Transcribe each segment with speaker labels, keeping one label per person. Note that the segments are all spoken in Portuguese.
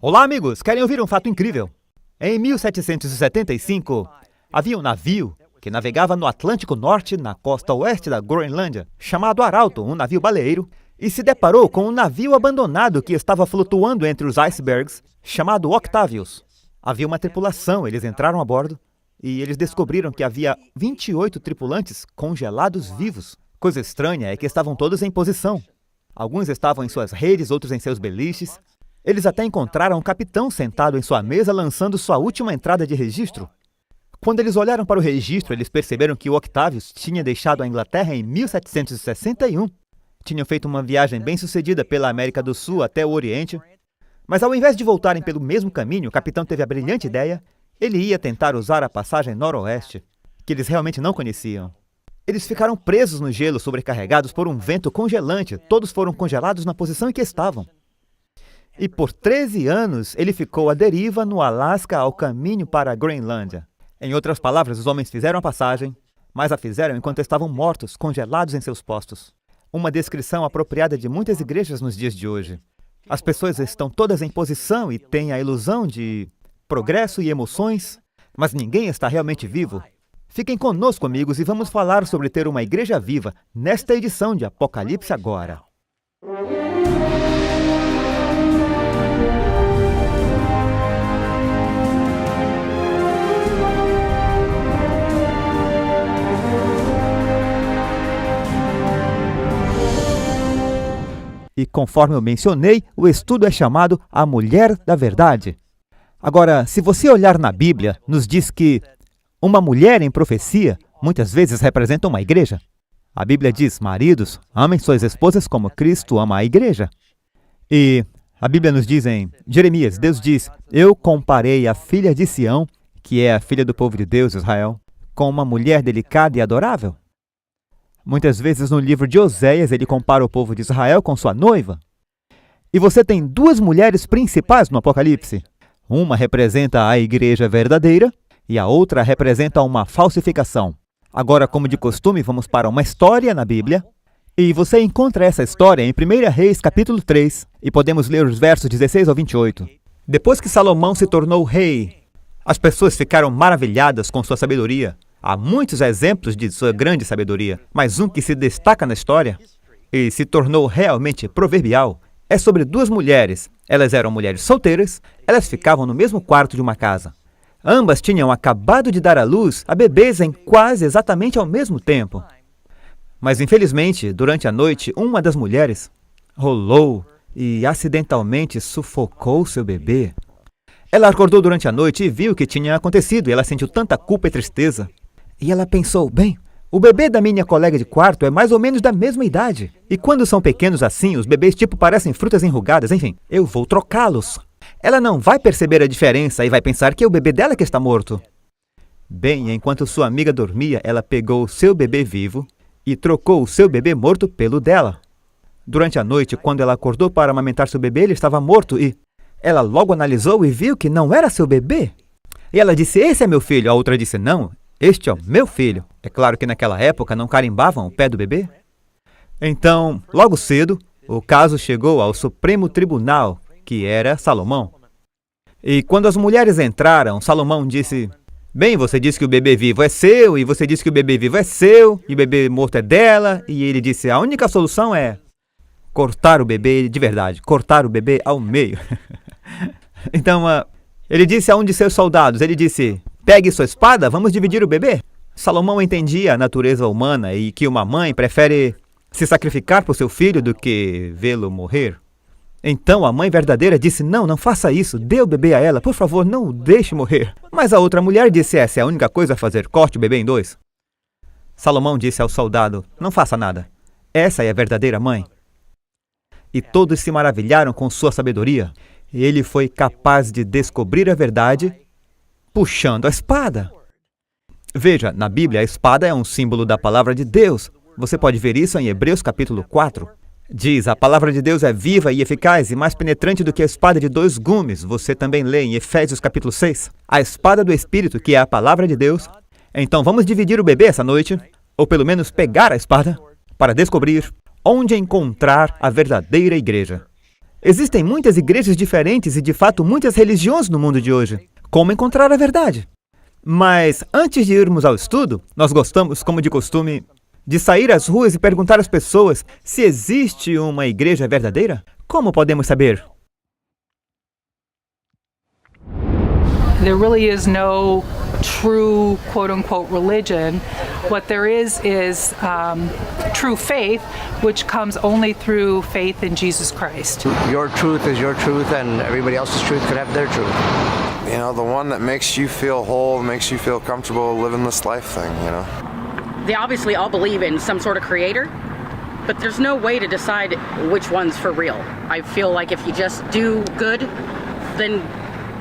Speaker 1: Olá, amigos! Querem ouvir um fato incrível? Em 1775, havia um navio que navegava no Atlântico Norte, na costa oeste da Groenlândia, chamado Arauto, um navio baleeiro, e se deparou com um navio abandonado que estava flutuando entre os icebergs, chamado Octavius. Havia uma tripulação, eles entraram a bordo e eles descobriram que havia 28 tripulantes congelados vivos. Coisa estranha é que estavam todos em posição. Alguns estavam em suas redes, outros em seus beliches. Eles até encontraram um capitão sentado em sua mesa lançando sua última entrada de registro. Quando eles olharam para o registro, eles perceberam que o Octavius tinha deixado a Inglaterra em 1761. Tinham feito uma viagem bem-sucedida pela América do Sul até o Oriente. Mas ao invés de voltarem pelo mesmo caminho, o capitão teve a brilhante ideia, ele ia tentar usar a passagem noroeste, que eles realmente não conheciam. Eles ficaram presos no gelo, sobrecarregados por um vento congelante. Todos foram congelados na posição em que estavam. E por 13 anos, ele ficou à deriva no Alasca ao caminho para a Groenlândia. Em outras palavras, os homens fizeram a passagem, mas a fizeram enquanto estavam mortos, congelados em seus postos. Uma descrição apropriada de muitas igrejas nos dias de hoje. As pessoas estão todas em posição e têm a ilusão de progresso e emoções, mas ninguém está realmente vivo. Fiquem conosco, amigos, e vamos falar sobre ter uma igreja viva nesta edição de Apocalipse Agora. E conforme eu mencionei, o estudo é chamado A Mulher da Verdade. Agora, se você olhar na Bíblia, nos diz que uma mulher em profecia muitas vezes representa uma igreja. A Bíblia diz, maridos, amem suas esposas como Cristo ama a igreja. E a Bíblia nos diz em Jeremias, Deus diz, eu comparei a filha de Sião, que é a filha do povo de Deus, Israel, com uma mulher delicada e adorável. Muitas vezes no livro de Oséias, ele compara o povo de Israel com sua noiva. E você tem duas mulheres principais no Apocalipse. Uma representa a igreja verdadeira e a outra representa uma falsificação. Agora, como de costume, vamos para uma história na Bíblia. E você encontra essa história em 1 Reis, capítulo 3, e podemos ler os versos 16 ao 28. Depois que Salomão se tornou rei, as pessoas ficaram maravilhadas com sua sabedoria. Há muitos exemplos de sua grande sabedoria, mas um que se destaca na história e se tornou realmente proverbial é sobre duas mulheres. Elas eram mulheres solteiras, elas ficavam no mesmo quarto de uma casa. Ambas tinham acabado de dar à luz a bebês em quase exatamente ao mesmo tempo. Mas infelizmente, durante a noite, uma das mulheres rolou e acidentalmente sufocou seu bebê. Ela acordou durante a noite e viu o que tinha acontecido e ela sentiu tanta culpa e tristeza. E ela pensou, bem, o bebê da minha colega de quarto é mais ou menos da mesma idade. E quando são pequenos assim, os bebês tipo parecem frutas enrugadas, enfim, eu vou trocá-los. Ela não vai perceber a diferença e vai pensar que é o bebê dela que está morto. Bem, enquanto sua amiga dormia, ela pegou o seu bebê vivo e trocou o seu bebê morto pelo dela. Durante a noite, quando ela acordou para amamentar seu bebê, ele estava morto e ela logo analisou e viu que não era seu bebê. E ela disse, esse é meu filho. A outra disse, não, este é o meu filho. É claro que naquela época não carimbavam o pé do bebê. Então, logo cedo, o caso chegou ao Supremo Tribunal, que era Salomão. E quando as mulheres entraram, Salomão disse, bem, você disse que o bebê vivo é seu, e você disse que o bebê vivo é seu, e o bebê morto é dela. E ele disse, a única solução é cortar o bebê de verdade, cortar o bebê ao meio. Então, ele disse a um de seus soldados, ele disse, pegue sua espada, vamos dividir o bebê. Salomão entendia a natureza humana e que uma mãe prefere se sacrificar por seu filho do que vê-lo morrer. Então a mãe verdadeira disse, não, não faça isso, dê o bebê a ela, por favor, não o deixe morrer. Mas a outra mulher disse, essa é a única coisa a fazer, corte o bebê em dois. Salomão disse ao soldado, não faça nada, essa é a verdadeira mãe. E todos se maravilharam com sua sabedoria. E ele foi capaz de descobrir a verdade puxando a espada. Veja, na Bíblia, a espada é um símbolo da palavra de Deus. Você pode ver isso em Hebreus capítulo 4. Diz, a palavra de Deus é viva e eficaz e mais penetrante do que a espada de dois gumes. Você também lê em Efésios capítulo 6. A espada do Espírito, que é a palavra de Deus. Então vamos dividir o bebê essa noite, ou pelo menos pegar a espada, para descobrir onde encontrar a verdadeira igreja. Existem muitas igrejas diferentes e, de fato, muitas religiões no mundo de hoje. Como encontrar a verdade? Mas, antes de irmos ao estudo, nós gostamos, como de costume, de sair às ruas e perguntar às pessoas se existe uma igreja verdadeira? Como podemos saber?
Speaker 2: There really is no true quote-unquote religion. What there is true faith, which comes only through faith in Jesus Christ.
Speaker 3: Your truth is your truth, and everybody else's truth could have their truth.
Speaker 4: You know, the one that makes you feel whole, makes you feel comfortable living this life thing, you know?
Speaker 5: They obviously all believe in some sort of creator, but there's no way to decide which one's for real. I feel like if you just do good, then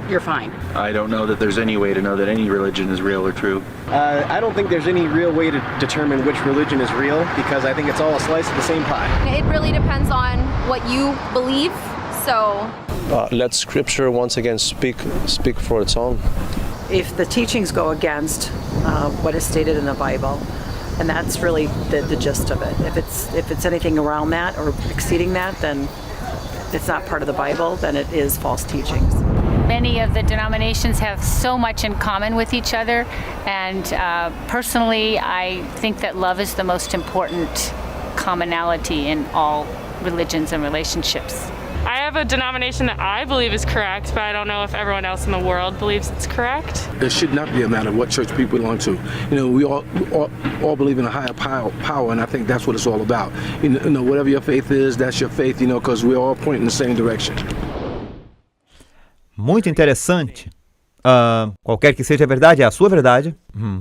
Speaker 5: you're fine.
Speaker 6: I don't know that there's any way to know that any religion is real or true.
Speaker 7: I don't think there's any real way to determine which religion is real, because I think it's all a slice of the same pie.
Speaker 8: It really depends on what you believe, so...
Speaker 9: Let Scripture once again speak for its own.
Speaker 2: If the teachings go against what is stated in the Bible, and that's really the gist of it. If it's anything around that or exceeding that, then it's not part of the Bible, then it is false teachings.
Speaker 10: Many of the denominations have so much in common with each other, and personally, I think that love is the most important commonality in all religions and relationships.
Speaker 11: I have a denomination that I believe is correct, but I don't know if everyone else in the world believes it's correct.
Speaker 12: It should not be a matter of what church people belong to. You know, we all believe in a higher power, and I think that's what it's all about. You know, whatever your faith is, that's your faith, you know, because we're all pointing in the same direction.
Speaker 1: Muito interessante. Qualquer que seja a verdade, é a sua verdade.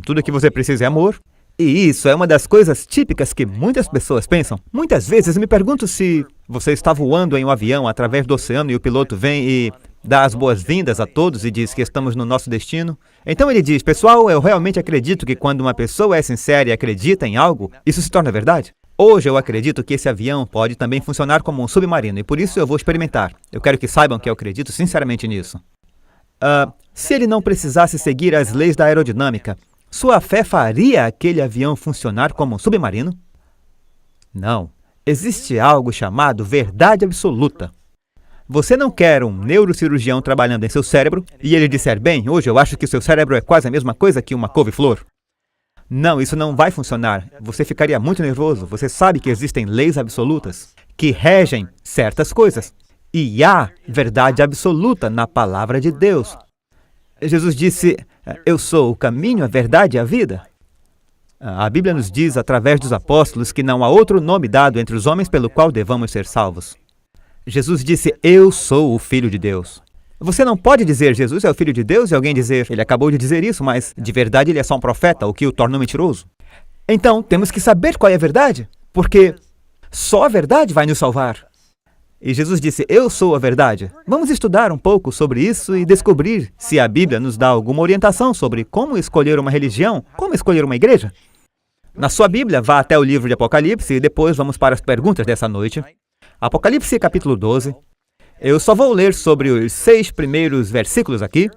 Speaker 1: Tudo que você precisa é amor. E isso é uma das coisas típicas que muitas pessoas pensam. Muitas vezes me pergunto se você está voando em um avião através do oceano e o piloto vem e dá as boas-vindas a todos e diz que estamos no nosso destino. Então ele diz, pessoal, eu realmente acredito que quando uma pessoa é sincera e acredita em algo, isso se torna verdade. Hoje eu acredito que esse avião pode também funcionar como um submarino e por isso eu vou experimentar. Eu quero que saibam que eu acredito sinceramente nisso. Se ele não precisasse seguir as leis da aerodinâmica, sua fé faria aquele avião funcionar como um submarino? Não. Existe algo chamado verdade absoluta. Você não quer um neurocirurgião trabalhando em seu cérebro e ele disser, bem, hoje eu acho que seu cérebro é quase a mesma coisa que uma couve-flor. Não, isso não vai funcionar. Você ficaria muito nervoso. Você sabe que existem leis absolutas que regem certas coisas. E há verdade absoluta na palavra de Deus. Jesus disse, eu sou o caminho, a verdade e a vida. A Bíblia nos diz, através dos apóstolos, que não há outro nome dado entre os homens pelo qual devamos ser salvos. Jesus disse, eu sou o Filho de Deus. Você não pode dizer, Jesus é o Filho de Deus, e alguém dizer, ele acabou de dizer isso, mas de verdade ele é só um profeta, o que o torna mentiroso. Então, temos que saber qual é a verdade, porque só a verdade vai nos salvar. E Jesus disse, eu sou a verdade. Vamos estudar um pouco sobre isso e descobrir se a Bíblia nos dá alguma orientação sobre como escolher uma religião, como escolher uma igreja. Na sua Bíblia, vá até o livro de Apocalipse e depois vamos para as perguntas dessa noite. Apocalipse capítulo 12. Eu só vou ler sobre os 6 primeiros versículos aqui.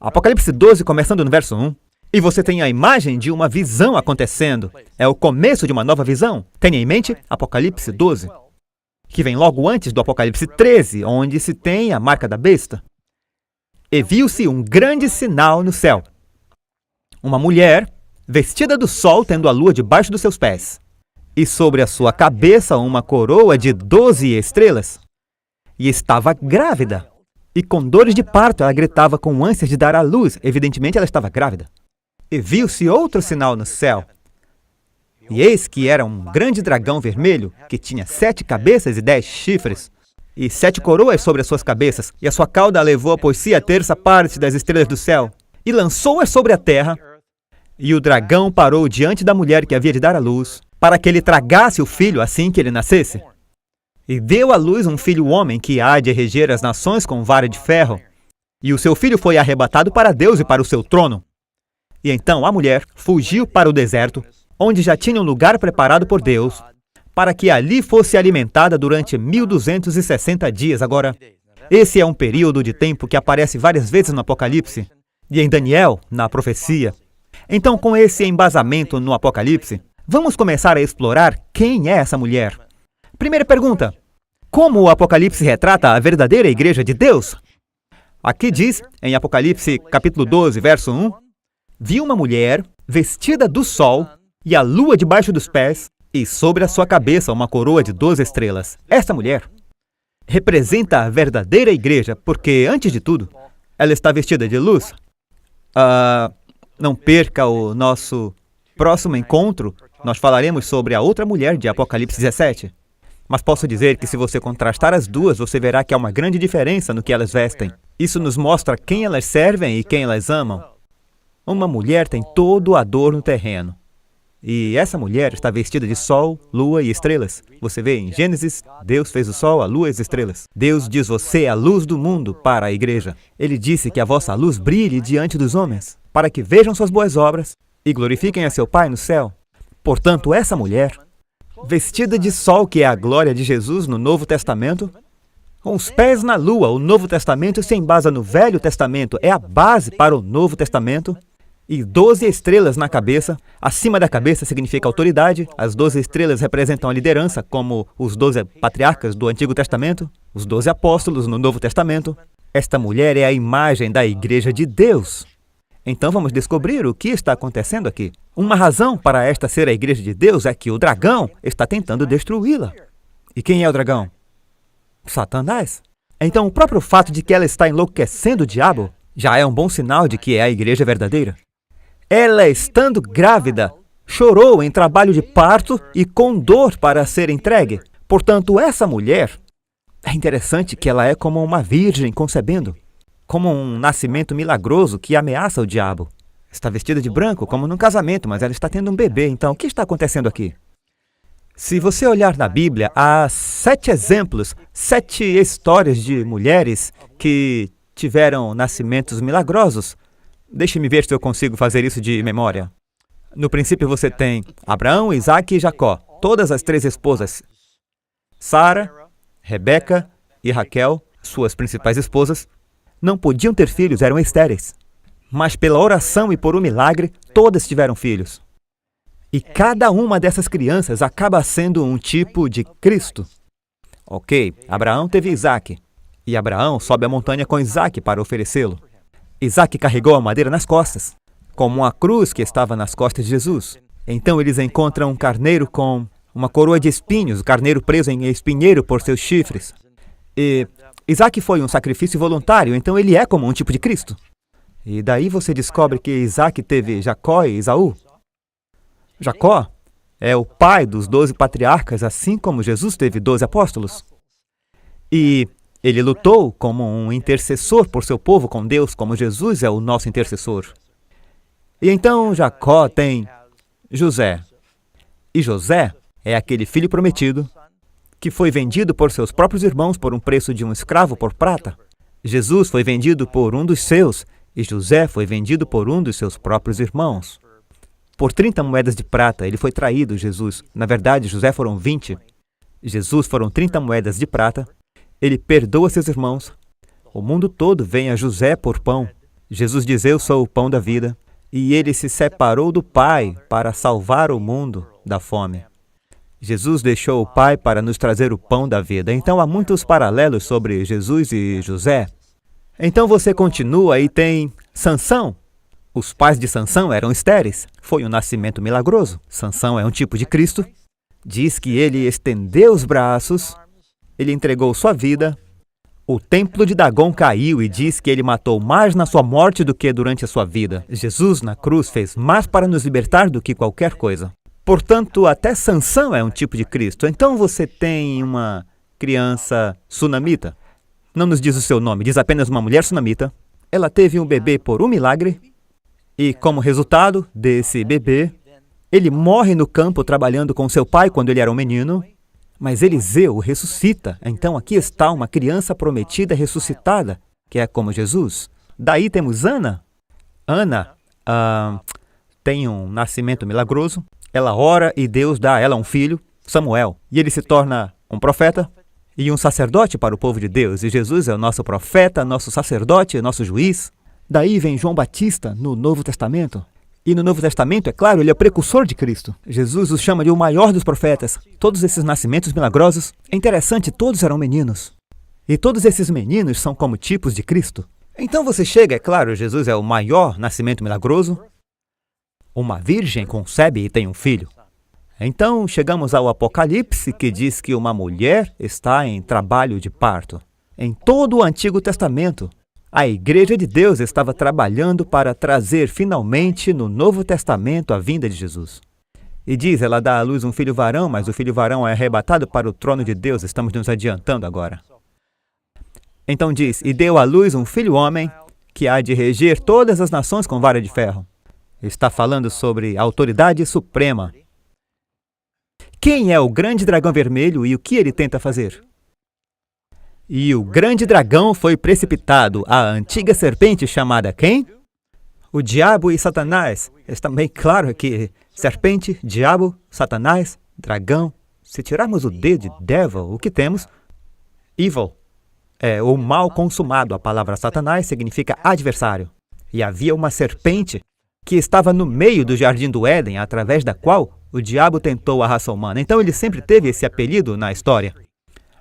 Speaker 1: Apocalipse 12, começando no verso 1. E você tem a imagem de uma visão acontecendo. É o começo de uma nova visão. Tenha em mente Apocalipse 12. Que vem logo antes do Apocalipse 13, onde se tem a marca da besta. E viu-se um grande sinal no céu. Uma mulher, vestida do sol, tendo a lua debaixo dos seus pés. E sobre a sua cabeça uma coroa de 12 estrelas. E estava grávida. E com dores de parto ela gritava com ânsias de dar à luz. Evidentemente ela estava grávida. E viu-se outro sinal no céu. E eis que era um grande dragão vermelho, que tinha 7 cabeças e 10 chifres, e 7 coroas sobre as suas cabeças, e a sua cauda levou por si a terça parte das estrelas do céu, e lançou-as sobre a terra, e o dragão parou diante da mulher que havia de dar à luz, para que ele tragasse o filho assim que ele nascesse. E deu à luz um filho homem que há de reger as nações com vara de ferro, e o seu filho foi arrebatado para Deus e para o seu trono. E então a mulher fugiu para o deserto, onde já tinha um lugar preparado por Deus, para que ali fosse alimentada durante 1260 dias. Agora, esse é um período de tempo que aparece várias vezes no Apocalipse, e em Daniel, na profecia. Então, com esse embasamento no Apocalipse, vamos começar a explorar quem é essa mulher. Primeira pergunta, Como o Apocalipse retrata a verdadeira igreja de Deus? Aqui diz, em Apocalipse capítulo 12, verso 1, vi uma mulher vestida do sol e a lua debaixo dos pés e sobre a sua cabeça uma coroa de 12 estrelas. Esta mulher representa a verdadeira igreja, porque, antes de tudo, ela está vestida de luz. Não perca o nosso próximo encontro, nós falaremos sobre a outra mulher de Apocalipse 17. Mas posso dizer que se você contrastar as duas, você verá que há uma grande diferença no que elas vestem. Isso nos mostra quem elas servem e quem elas amam. Uma mulher tem todo o adorno terreno. E essa mulher está vestida de sol, lua e estrelas. Você vê em Gênesis, Deus fez o sol, a lua e as estrelas. Deus diz: você é a luz do mundo para a igreja. Ele disse que a vossa luz brilhe diante dos homens, para que vejam suas boas obras e glorifiquem a seu Pai no céu. Portanto, essa mulher, vestida de sol, que é a glória de Jesus no Novo Testamento, com os pés na lua, o Novo Testamento se embasa no Velho Testamento, é a base para o Novo Testamento, e 12 estrelas na cabeça. Acima da cabeça significa autoridade, as 12 estrelas representam a liderança, como os 12 patriarcas do Antigo Testamento, os 12 apóstolos no Novo Testamento. Esta mulher é a imagem da igreja de Deus. Então vamos descobrir o que está acontecendo aqui. Uma razão para esta ser a igreja de Deus é que o dragão está tentando destruí-la. E quem é o dragão? Satanás. Então o próprio fato de que ela está enlouquecendo o diabo já é um bom sinal de que é a igreja verdadeira. Ela, estando grávida, chorou em trabalho de parto e com dor para ser entregue. Portanto, essa mulher, é interessante que ela é como uma virgem concebendo, como um nascimento milagroso que ameaça o diabo. Está vestida de branco, como num casamento, mas ela está tendo um bebê. Então, o que está acontecendo aqui? Se você olhar na Bíblia, há 7 exemplos, 7 histórias de mulheres que tiveram nascimentos milagrosos. Deixe-me ver se eu consigo fazer isso de memória. No princípio você tem Abraão, Isaque e Jacó, todas as 3 esposas. Sara, Rebeca e Raquel, suas principais esposas, não podiam ter filhos, eram estéreis. Mas pela oração e por um milagre, todas tiveram filhos. E cada uma dessas crianças acaba sendo um tipo de Cristo. Ok, Abraão teve Isaque. E Abraão sobe a montanha com Isaque para oferecê-lo. Isaque carregou a madeira nas costas, como uma cruz que estava nas costas de Jesus. Então eles encontram um carneiro com uma coroa de espinhos, o carneiro preso em espinheiro por seus chifres. E Isaque foi um sacrifício voluntário, então ele é como um tipo de Cristo. E daí você descobre que Isaque teve Jacó e Esaú. Jacó é o pai dos 12 patriarcas, assim como Jesus teve 12 apóstolos. E ele lutou como um intercessor por seu povo com Deus, como Jesus é o nosso intercessor. E então Jacó tem José. E José é aquele filho prometido que foi vendido por seus próprios irmãos por um preço de um escravo por prata. Jesus foi vendido por um dos seus e José foi vendido por um dos seus próprios irmãos. Por 30 moedas de prata, ele foi traído, Jesus. Na verdade, José foram 20. Jesus foram 30 moedas de prata. Ele perdoa seus irmãos. O mundo todo vem a José por pão. Jesus diz: eu sou o pão da vida. E ele se separou do Pai para salvar o mundo da fome. Jesus deixou o Pai para nos trazer o pão da vida. Então há muitos paralelos sobre Jesus e José. Então você continua e tem Sansão. Os pais de Sansão eram estéreis. Foi um nascimento milagroso. Sansão é um tipo de Cristo. Diz que ele estendeu os braços, ele entregou sua vida. O templo de Dagom caiu e diz que ele matou mais na sua morte do que durante a sua vida. Jesus, na cruz, fez mais para nos libertar do que qualquer coisa. Portanto, até Sansão é um tipo de Cristo. Então você tem uma criança sunamita. Não nos diz o seu nome, diz apenas uma mulher sunamita. Ela teve um bebê por um milagre. E como resultado desse bebê, ele morre no campo trabalhando com seu pai quando ele era um menino. Mas Eliseu o ressuscita. Então aqui está uma criança prometida ressuscitada, que é como Jesus. Daí temos Ana. Ana tem um nascimento milagroso. Ela ora e Deus dá a ela um filho, Samuel. E ele se torna um profeta e um sacerdote para o povo de Deus. E Jesus é o nosso profeta, nosso sacerdote, nosso juiz. Daí vem João Batista no Novo Testamento. E no Novo Testamento, é claro, ele é o precursor de Cristo. Jesus os chama de o maior dos profetas. Todos esses nascimentos milagrosos, é interessante, todos eram meninos. E todos esses meninos são como tipos de Cristo. Então você chega, é claro, Jesus é o maior nascimento milagroso. Uma virgem concebe e tem um filho. Então chegamos ao Apocalipse, que diz que uma mulher está em trabalho de parto. Em todo o Antigo Testamento, a Igreja de Deus estava trabalhando para trazer finalmente no Novo Testamento a vinda de Jesus. E diz, ela dá à luz um filho varão, mas o filho varão é arrebatado para o trono de Deus. Estamos nos adiantando agora. Então diz, e deu à luz um filho homem, que há de reger todas as nações com vara de ferro. Está falando sobre a autoridade suprema. Quem é o grande dragão vermelho e o que ele tenta fazer? E o grande dragão foi precipitado, a antiga serpente chamada quem? O diabo e Satanás. Está bem claro que serpente, diabo, Satanás, dragão. Se tirarmos o D de devil, o que temos? Evil. É o mal consumado. A palavra Satanás significa adversário. E havia uma serpente que estava no meio do jardim do Éden, através da qual o diabo tentou a raça humana. Então ele sempre teve esse apelido na história.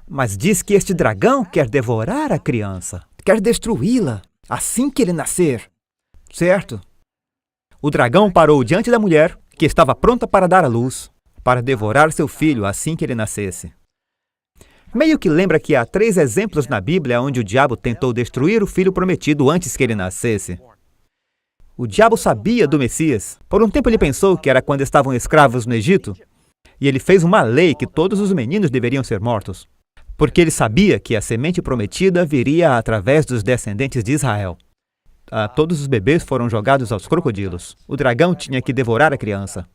Speaker 1: Mas diz que este dragão quer devorar a criança, quer destruí-la assim que ele nascer. Certo? O dragão parou diante da mulher, que estava pronta para dar à luz, para devorar seu filho assim que ele nascesse. Meio que lembra que há 3 exemplos na Bíblia onde o diabo tentou destruir o filho prometido antes que ele nascesse. O diabo sabia do Messias. Por um tempo ele pensou que era quando estavam escravos no Egito, e ele fez uma lei que todos os meninos deveriam ser mortos, porque ele sabia que a semente prometida viria através dos descendentes de Israel. Todos os bebês foram jogados aos crocodilos. O dragão tinha que devorar a criança.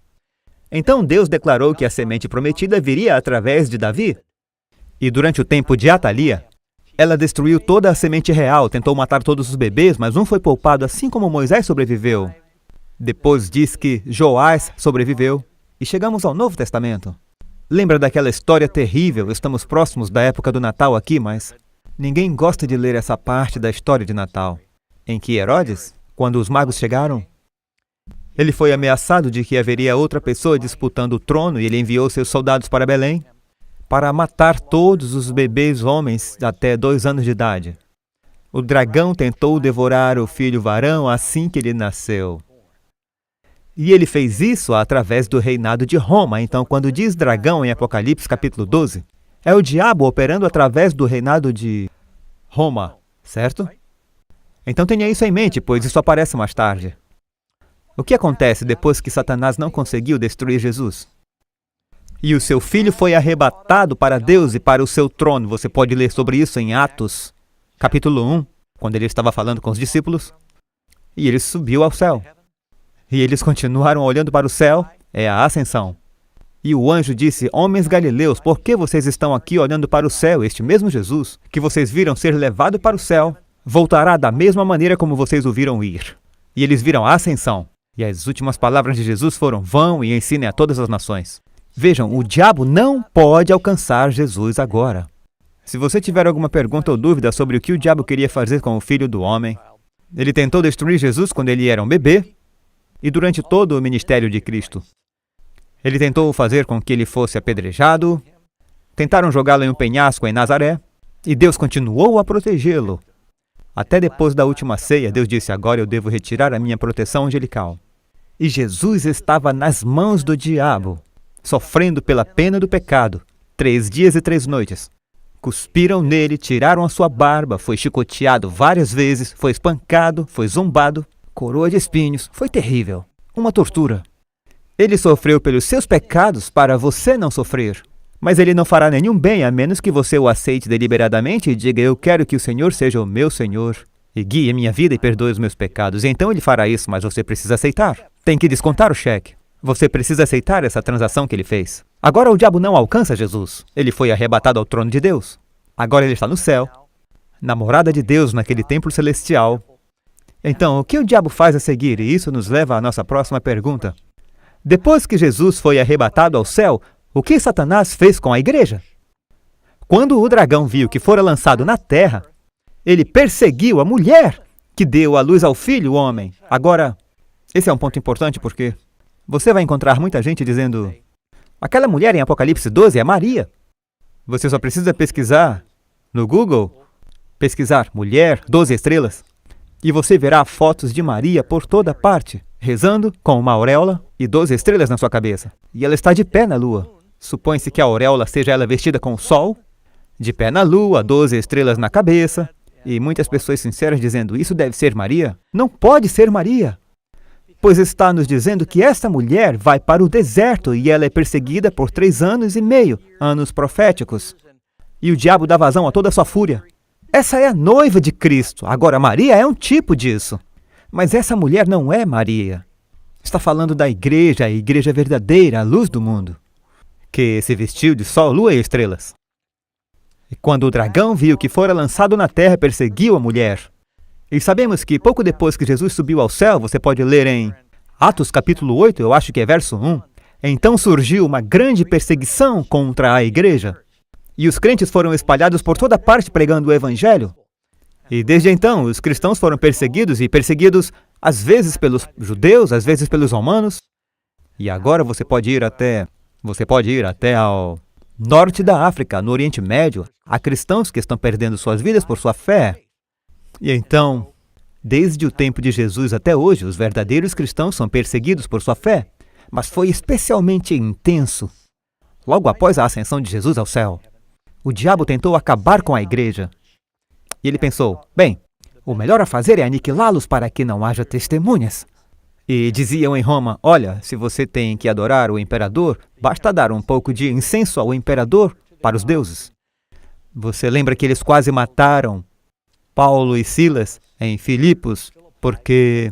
Speaker 1: Então Deus declarou que a semente prometida viria através de Davi. E durante o tempo de Atalia, ela destruiu toda a semente real, tentou matar todos os bebês, mas um foi poupado, assim como Moisés sobreviveu. Depois diz que Joás sobreviveu. E chegamos ao Novo Testamento. Lembra daquela história terrível? Estamos próximos da época do Natal aqui, mas ninguém gosta de ler essa parte da história de Natal, em que Herodes, quando os magos chegaram, ele foi ameaçado de que haveria outra pessoa disputando o trono e ele enviou seus soldados para Belém para matar todos os bebês homens até 2 anos de idade. O dragão tentou devorar o filho varão assim que ele nasceu. E ele fez isso através do reinado de Roma. Então, quando diz dragão em Apocalipse capítulo 12, é o diabo operando através do reinado de Roma, certo? Então tenha isso em mente, pois isso aparece mais tarde. O que acontece depois que Satanás não conseguiu destruir Jesus? E o seu filho foi arrebatado para Deus e para o seu trono. Você pode ler sobre isso em Atos, capítulo 1, quando ele estava falando com os discípulos. E ele subiu ao céu. E eles continuaram olhando para o céu, é a ascensão. E o anjo disse, homens galileus, por que vocês estão aqui olhando para o céu? Este mesmo Jesus, que vocês viram ser levado para o céu, voltará da mesma maneira como vocês o viram ir. E eles viram a ascensão. E as últimas palavras de Jesus foram, vão e ensinem a todas as nações. Vejam, o diabo não pode alcançar Jesus agora. Se você tiver alguma pergunta ou dúvida sobre o que o diabo queria fazer com o Filho do Homem, ele tentou destruir Jesus quando ele era um bebê e durante todo o ministério de Cristo. Ele tentou fazer com que ele fosse apedrejado, tentaram jogá-lo em um penhasco em Nazaré, e Deus continuou a protegê-lo. Até depois da última ceia, Deus disse, agora eu devo retirar a minha proteção angelical. E Jesus estava nas mãos do diabo, sofrendo pela pena do pecado, 3 dias e 3 noites. Cuspiram nele, tiraram a sua barba, foi chicoteado várias vezes, foi espancado, foi zombado, coroa de espinhos, foi terrível, uma tortura. Ele sofreu pelos seus pecados para você não sofrer. Mas ele não fará nenhum bem a menos que você o aceite deliberadamente e diga, eu quero que o Senhor seja o meu Senhor e guie a minha vida e perdoe os meus pecados. E então ele fará isso, mas você precisa aceitar. Tem que descontar o cheque. Você precisa aceitar essa transação que ele fez. Agora o diabo não alcança Jesus. Ele foi arrebatado ao trono de Deus. Agora ele está no céu, na morada de Deus, naquele templo celestial. Então, o que o diabo faz a seguir? E isso nos leva à nossa próxima pergunta. Depois que Jesus foi arrebatado ao céu, o que Satanás fez com a igreja? Quando o dragão viu que fora lançado na terra, ele perseguiu a mulher que deu à luz ao filho homem. Agora, Esse é um ponto importante porque você vai encontrar muita gente dizendo: aquela mulher em Apocalipse 12 é Maria. Você só precisa pesquisar no Google, pesquisar mulher, 12 estrelas, e você verá fotos de Maria por toda parte, rezando com uma auréola e 12 estrelas na sua cabeça. E ela está de pé na lua. Supõe-se que a auréola seja ela vestida com o sol, de pé na lua, 12 estrelas na cabeça, e muitas pessoas sinceras dizendo: isso deve ser Maria. Não pode ser Maria, pois está nos dizendo que esta mulher vai para o deserto e ela é perseguida por 3 anos e meio, anos proféticos. E o diabo dá vazão a toda a sua fúria. Essa é a noiva de Cristo. Agora, Maria é um tipo disso. Mas essa mulher não é Maria. Está falando da igreja, a igreja verdadeira, a luz do mundo, que se vestiu de sol, lua e estrelas. E quando o dragão viu que fora lançado na terra, perseguiu a mulher. E sabemos que pouco depois que Jesus subiu ao céu, você pode ler em Atos capítulo 8, eu acho que é verso 1, então surgiu uma grande perseguição contra a igreja. E os crentes foram espalhados por toda parte pregando o evangelho. E desde então, os cristãos foram perseguidos, e perseguidos às vezes pelos judeus, às vezes pelos romanos. E agora você pode ir até ao norte da África, no Oriente Médio. Há cristãos que estão perdendo suas vidas por sua fé. E então, desde o tempo de Jesus até hoje, os verdadeiros cristãos são perseguidos por sua fé. Mas foi especialmente intenso logo após a ascensão de Jesus ao céu. O diabo tentou acabar com a igreja. E ele pensou: bem, o melhor a fazer é aniquilá-los para que não haja testemunhas. E diziam em Roma: olha, se você tem que adorar o imperador, basta dar um pouco de incenso ao imperador para os deuses. Você lembra que eles quase mataram Paulo e Silas em Filipos porque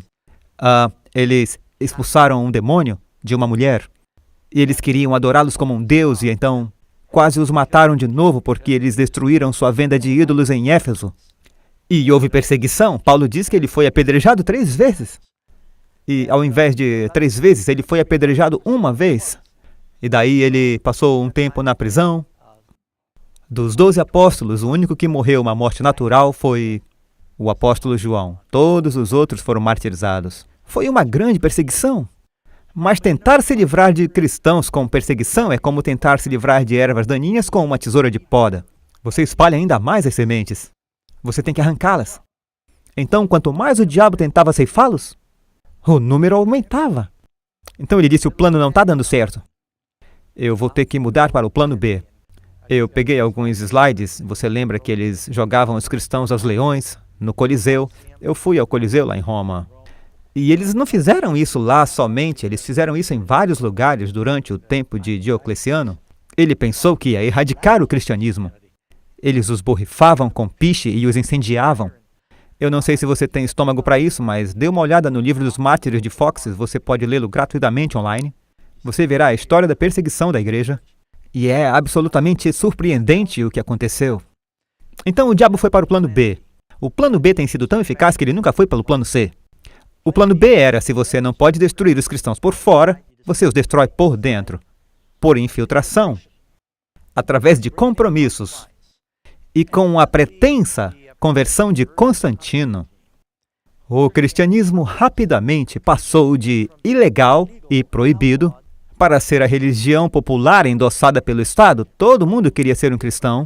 Speaker 1: eles expulsaram um demônio de uma mulher e eles queriam adorá-los como um deus, e então quase os mataram de novo porque eles destruíram sua venda de ídolos em Éfeso. E houve perseguição. Paulo diz que ele foi apedrejado 3 vezes. E ao invés de 3 vezes, ele foi apedrejado 1 vez. E daí ele passou um tempo na prisão. Dos 12 apóstolos, o único que morreu uma morte natural foi o apóstolo João. Todos os outros foram martirizados. Foi uma grande perseguição. Mas tentar se livrar de cristãos com perseguição é como tentar se livrar de ervas daninhas com uma tesoura de poda. Você espalha ainda mais as sementes. Você tem que arrancá-las. Então, quanto mais o diabo tentava ceifá-los, o número aumentava. Então ele disse: o plano não está dando certo. Eu vou ter que mudar para o plano B. Eu peguei alguns slides. Você lembra que eles jogavam os cristãos aos leões no Coliseu? Eu fui ao Coliseu lá em Roma. E eles não fizeram isso lá somente, eles fizeram isso em vários lugares durante o tempo de Diocleciano. Ele pensou que ia erradicar o cristianismo. Eles os borrifavam com piche e os incendiavam. Eu não sei se você tem estômago para isso, mas dê uma olhada no livro dos Mártires de Foxes, você pode lê-lo gratuitamente online. Você verá a história da perseguição da igreja. E é absolutamente surpreendente o que aconteceu. Então o diabo foi para o plano B. O plano B tem sido tão eficaz que ele nunca foi para o plano C. O plano B era: se você não pode destruir os cristãos por fora, você os destrói por dentro, por infiltração, através de compromissos. E com a pretensa conversão de Constantino, o cristianismo rapidamente passou de ilegal e proibido para ser a religião popular endossada pelo Estado. Todo mundo queria ser um cristão.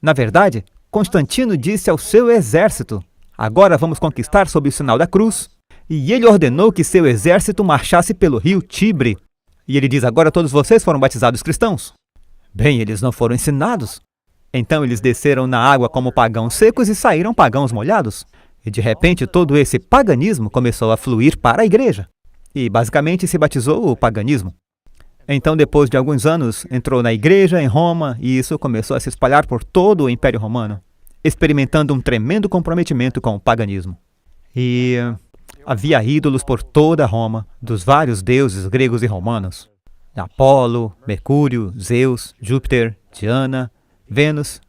Speaker 1: Na verdade, Constantino disse ao seu exército: agora vamos conquistar sob o sinal da cruz. E ele ordenou que seu exército marchasse pelo rio Tibre. E ele diz: agora todos vocês foram batizados cristãos. Bem, eles não foram ensinados. Então eles desceram na água como pagãos secos e saíram pagãos molhados. E de repente todo esse paganismo começou a fluir para a igreja. E basicamente se batizou o paganismo. Então depois de alguns anos entrou na igreja em Roma e isso começou a se espalhar por todo o Império Romano, experimentando um tremendo comprometimento com o paganismo. E havia ídolos por toda Roma, dos vários deuses gregos e romanos. Apolo, Mercúrio, Zeus, Júpiter, Diana, Vênus.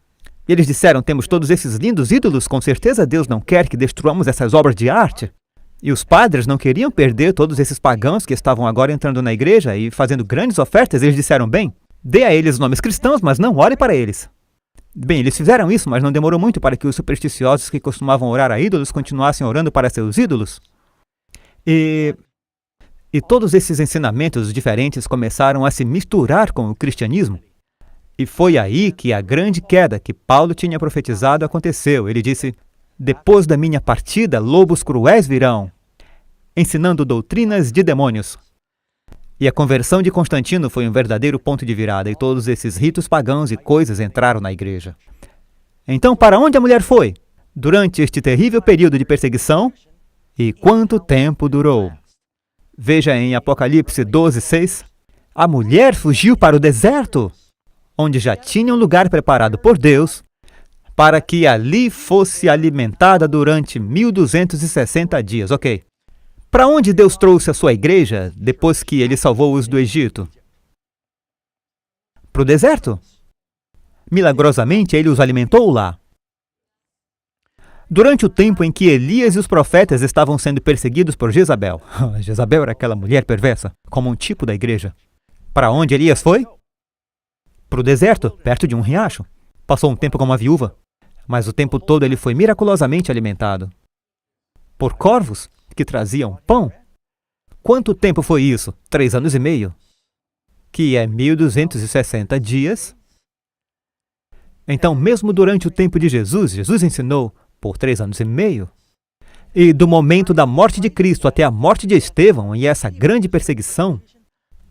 Speaker 1: E eles disseram: temos todos esses lindos ídolos, com certeza Deus não quer que destruamos essas obras de arte. E os padres não queriam perder todos esses pagãos que estavam agora entrando na igreja e fazendo grandes ofertas. Eles disseram: bem, dê a eles nomes cristãos, mas não ore para eles. Bem, eles fizeram isso, mas não demorou muito para que os supersticiosos que costumavam orar a ídolos continuassem orando para seus ídolos. E E todos esses ensinamentos diferentes começaram a se misturar com o cristianismo. E foi aí que a grande queda que Paulo tinha profetizado aconteceu. Ele disse: depois da minha partida, lobos cruéis virão, ensinando doutrinas de demônios. E a conversão de Constantino foi um verdadeiro ponto de virada, e todos esses ritos pagãos e coisas entraram na igreja. Então, para onde a mulher foi? Durante este terrível período de perseguição? E quanto tempo durou? Veja em Apocalipse 12:6. A mulher fugiu para o deserto, onde já tinha um lugar preparado por Deus, para que ali fosse alimentada durante 1260 dias. Ok. Para onde Deus trouxe a sua igreja depois que Ele salvou-os do Egito? Para o deserto. Milagrosamente, Ele os alimentou lá. Durante o tempo em que Elias e os profetas estavam sendo perseguidos por Jezabel. Jezabel era aquela mulher perversa, como um tipo da igreja. Para onde Elias foi? Para o deserto, perto de um riacho. Passou um tempo como uma viúva, mas o tempo todo ele foi miraculosamente alimentado por corvos que traziam pão. Quanto tempo foi isso? 3 anos e meio, que é 1260 dias. Então, mesmo durante o tempo de Jesus, Jesus ensinou por 3 anos e meio. E do momento da morte de Cristo até a morte de Estevão e essa grande perseguição,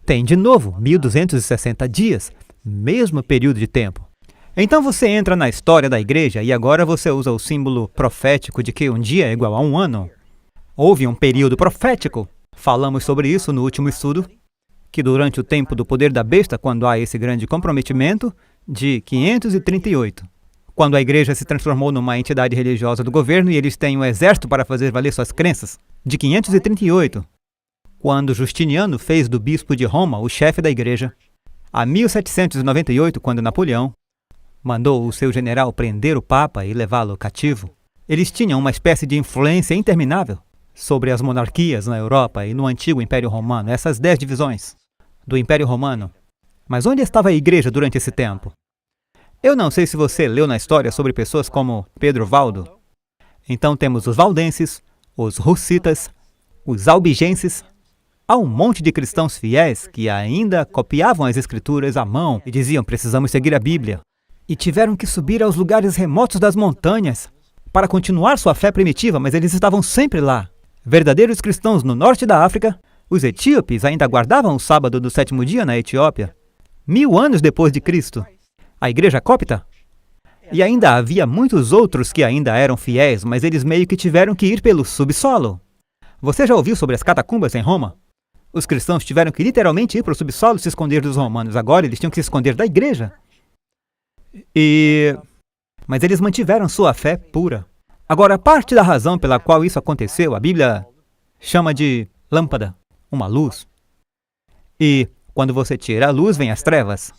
Speaker 1: tem de novo 1260 dias, mesmo período de tempo. Então você entra na história da igreja e agora você usa o símbolo profético de que um dia é igual a um ano. Houve um período profético. Falamos sobre isso no último estudo, que durante o tempo do poder da besta, quando há esse grande comprometimento, de 538, quando a igreja se transformou numa entidade religiosa do governo e eles têm um exército para fazer valer suas crenças, de 538, quando Justiniano fez do bispo de Roma o chefe da igreja, a 1798, quando Napoleão mandou o seu general prender o Papa e levá-lo cativo. Eles tinham uma espécie de influência interminável sobre as monarquias na Europa e no antigo Império Romano, essas 10 divisões do Império Romano. Mas onde estava a igreja durante esse tempo? Eu não sei se você leu na história sobre pessoas como Pedro Valdo. Então temos os valdenses, os russitas, os albigenses. Há um monte de cristãos fiéis que ainda copiavam as escrituras à mão e diziam: precisamos seguir a Bíblia. E tiveram que subir aos lugares remotos das montanhas para continuar sua fé primitiva, mas eles estavam sempre lá. Verdadeiros cristãos no norte da África. Os etíopes ainda guardavam o sábado do 7º dia na Etiópia, 1000 anos depois de Cristo. A igreja copta. E ainda havia muitos outros que ainda eram fiéis, mas eles meio que tiveram que ir pelo subsolo. Você já ouviu sobre as catacumbas em Roma? Os cristãos tiveram que literalmente ir para o subsolo se esconder dos romanos. Agora eles tinham que se esconder da igreja. Mas eles mantiveram sua fé pura. Agora, parte da razão pela qual isso aconteceu, a Bíblia chama de lâmpada, uma luz. E quando você tira a luz, vem as trevas.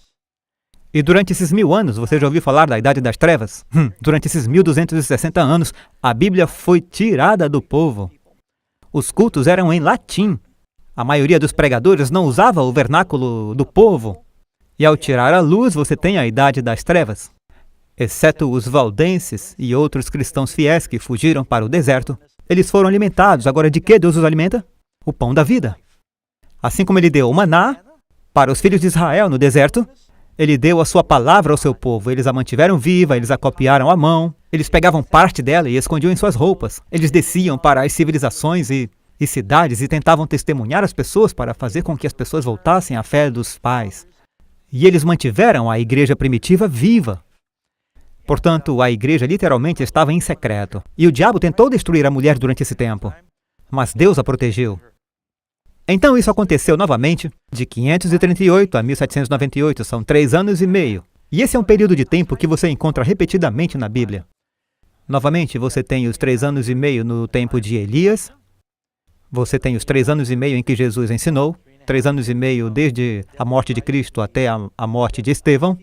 Speaker 1: E durante esses 1000 anos, você já ouviu falar da Idade das Trevas? Durante esses 1260 anos, a Bíblia foi tirada do povo. Os cultos eram em latim. A maioria dos pregadores não usava o vernáculo do povo. E ao tirar a luz, você tem a Idade das Trevas. Exceto os valdenses e outros cristãos fiéis que fugiram para o deserto, eles foram alimentados. Agora, de que Deus os alimenta? O pão da vida. Assim como Ele deu o maná para os filhos de Israel no deserto, Ele deu a sua palavra ao seu povo. Eles a mantiveram viva, eles a copiaram à mão, eles pegavam parte dela e escondiam em suas roupas. Eles desciam para as civilizações e cidades e tentavam testemunhar as pessoas para fazer com que as pessoas voltassem à fé dos pais. E eles mantiveram a igreja primitiva viva. Portanto, a igreja literalmente estava em secreto. E o diabo tentou destruir a mulher durante esse tempo, mas Deus a protegeu. Então isso aconteceu novamente, de 538 a 1798, são 3 anos e meio. E esse é um período de tempo que você encontra repetidamente na Bíblia. Novamente, você tem os 3 anos e meio no tempo de Elias, você tem os 3 anos e meio em que Jesus ensinou, 3 anos e meio desde a morte de Cristo até a morte de Estevão.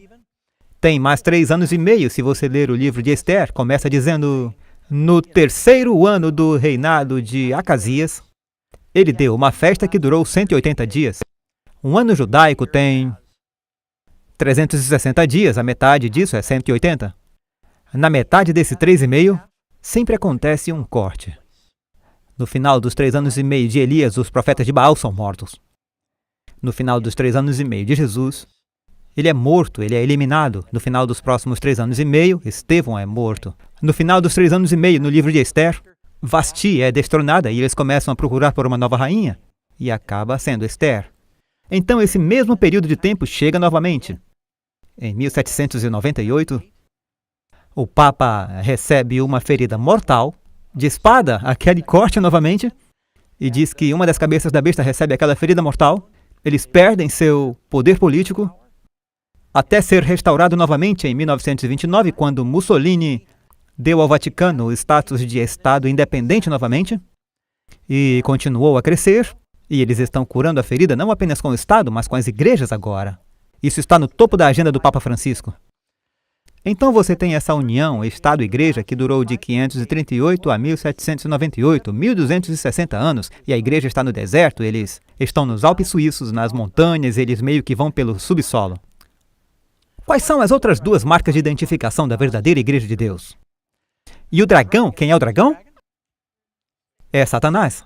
Speaker 1: Tem mais 3 anos e meio, se você ler o livro de Esther, começa dizendo: no 3º ano do reinado de Acasias, ele deu uma festa que durou 180 dias. Um ano judaico tem 360 dias, a metade disso é 180. Na metade desse 3,5, sempre acontece um corte. No final dos 3 anos e meio de Elias, os profetas de Baal são mortos. No final dos 3 anos e meio de Jesus, ele é morto, ele é eliminado. No final dos próximos 3 anos e meio, Estevão é morto. No final dos 3 anos e meio, no livro de Esther, Vasti é destronada e eles começam a procurar por uma nova rainha. E acaba sendo Esther. Então esse mesmo período de tempo chega novamente. Em 1798, o Papa recebe uma ferida mortal, de espada, aquele corte novamente, e diz que uma das cabeças da besta recebe aquela ferida mortal. Eles perdem seu poder político, até ser restaurado novamente em 1929, quando Mussolini deu ao Vaticano o status de Estado independente novamente, e continuou a crescer, e eles estão curando a ferida não apenas com o Estado, mas com as igrejas agora. Isso está no topo da agenda do Papa Francisco. Então você tem essa união Estado-Igreja que durou de 538 a 1798, 1260 anos, e a igreja está no deserto, eles estão nos Alpes suíços, nas montanhas, eles meio que vão pelo subsolo. Quais são as outras 2 marcas de identificação da verdadeira Igreja de Deus? E o dragão, quem é o dragão? É Satanás.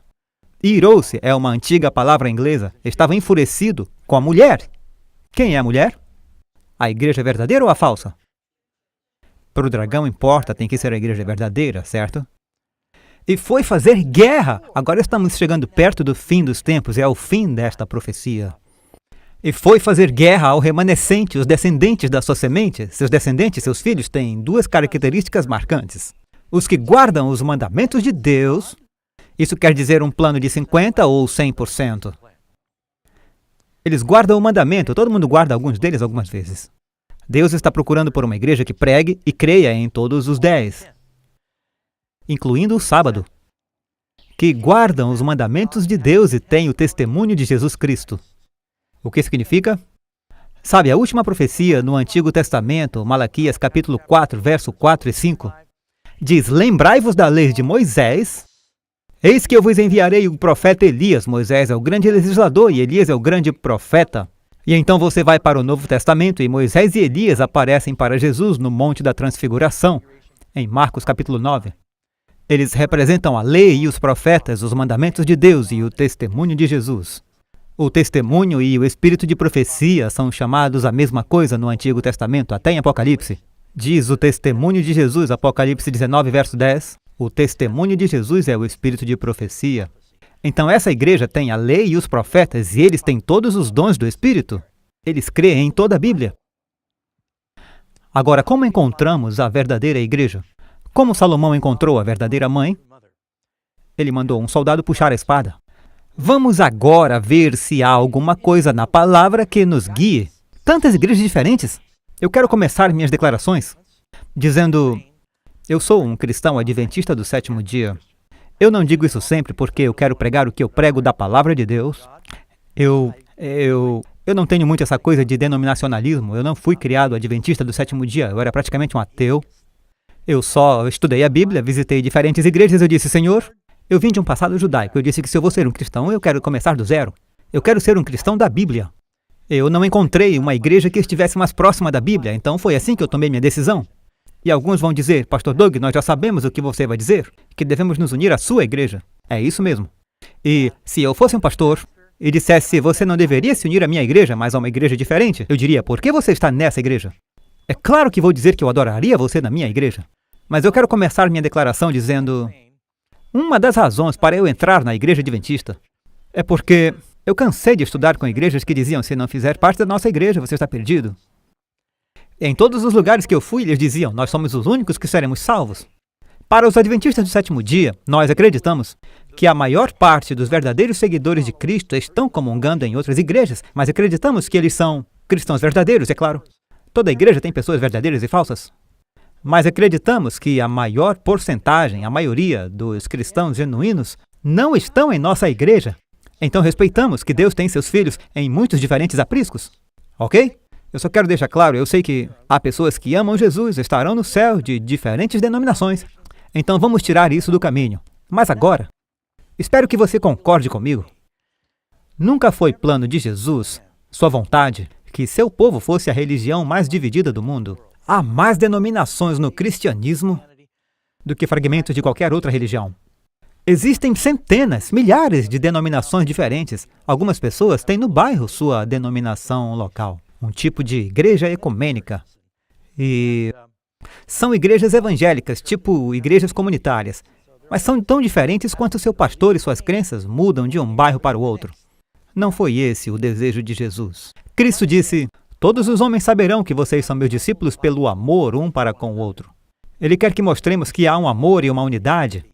Speaker 1: Irou-se é uma antiga palavra inglesa, estava enfurecido com a mulher. Quem é a mulher? A igreja verdadeira ou a falsa? Para o dragão importa, tem que ser a igreja verdadeira, certo? E foi fazer guerra. Agora estamos chegando perto do fim dos tempos, é o fim desta profecia. E foi fazer guerra ao remanescente, os descendentes da sua semente. Seus descendentes, seus filhos, têm 2 características marcantes. Os que guardam os mandamentos de Deus. Isso quer dizer um plano de 50% ou 100%. Eles guardam o mandamento, todo mundo guarda alguns deles algumas vezes. Deus está procurando por uma igreja que pregue e creia em todos os 10, incluindo o sábado, que guardam os mandamentos de Deus e têm o testemunho de Jesus Cristo. O que significa? Sabe, a última profecia no Antigo Testamento, Malaquias capítulo 4, verso 4 e 5, diz: lembrai-vos da lei de Moisés. Eis que eu vos enviarei o profeta Elias. Moisés é o grande legislador e Elias é o grande profeta. E então você vai para o Novo Testamento e Moisés e Elias aparecem para Jesus no Monte da Transfiguração, em Marcos capítulo 9. Eles representam a lei e os profetas, os mandamentos de Deus e o testemunho de Jesus. O testemunho e o espírito de profecia são chamados a mesma coisa no Antigo Testamento, até em Apocalipse. Diz o testemunho de Jesus, Apocalipse 19, verso 10. O testemunho de Jesus é o espírito de profecia. Então essa igreja tem a lei e os profetas, e eles têm todos os dons do Espírito. Eles creem em toda a Bíblia. Agora, como encontramos a verdadeira igreja? Como Salomão encontrou a verdadeira mãe? Ele mandou um soldado puxar a espada. Vamos agora ver se há alguma coisa na palavra que nos guie. Tantas igrejas diferentes. Eu quero começar minhas declarações dizendo: eu sou um cristão adventista do 7º dia. Eu não digo isso sempre porque eu quero pregar o que eu prego da palavra de Deus. Eu não tenho muito essa coisa de denominacionalismo. Eu não fui criado adventista do 7º dia. Eu era praticamente um ateu. Eu só estudei a Bíblia, visitei diferentes igrejas. Eu disse: Senhor, eu vim de um passado judaico. Eu disse que se eu vou ser um cristão, eu quero começar do zero. Eu quero ser um cristão da Bíblia. Eu não encontrei uma igreja que estivesse mais próxima da Bíblia. Então foi assim que eu tomei minha decisão. E alguns vão dizer: Pastor Doug, nós já sabemos o que você vai dizer, que devemos nos unir à sua igreja. É isso mesmo. E se eu fosse um pastor e dissesse: você não deveria se unir à minha igreja, mas a uma igreja diferente, eu diria: por que você está nessa igreja? É claro que vou dizer que eu adoraria você na minha igreja. Mas eu quero começar minha declaração dizendo: uma das razões para eu entrar na igreja adventista é porque eu cansei de estudar com igrejas que diziam: se não fizer parte da nossa igreja, você está perdido. Em todos os lugares que eu fui, eles diziam: nós somos os únicos que seremos salvos. Para os adventistas do 7º dia, nós acreditamos que a maior parte dos verdadeiros seguidores de Cristo estão comungando em outras igrejas, mas acreditamos que eles são cristãos verdadeiros, é claro. Toda igreja tem pessoas verdadeiras e falsas. Mas acreditamos que a maior porcentagem, a maioria dos cristãos genuínos, não estão em nossa igreja. Então respeitamos que Deus tem seus filhos em muitos diferentes apriscos. Ok? Eu só quero deixar claro, eu sei que há pessoas que amam Jesus, estarão no céu de diferentes denominações. Então vamos tirar isso do caminho. Mas agora, espero que você concorde comigo. Nunca foi plano de Jesus, sua vontade, que seu povo fosse a religião mais dividida do mundo. Há mais denominações no cristianismo do que fragmentos de qualquer outra religião. Existem centenas, milhares de denominações diferentes. Algumas pessoas têm no bairro sua denominação local, um tipo de igreja ecumênica. E são igrejas evangélicas, tipo igrejas comunitárias, mas são tão diferentes quanto seu pastor e suas crenças mudam de um bairro para o outro. Não foi esse o desejo de Jesus. Cristo disse: todos os homens saberão que vocês são meus discípulos pelo amor um para com o outro. Ele quer que mostremos que há um amor e uma unidade.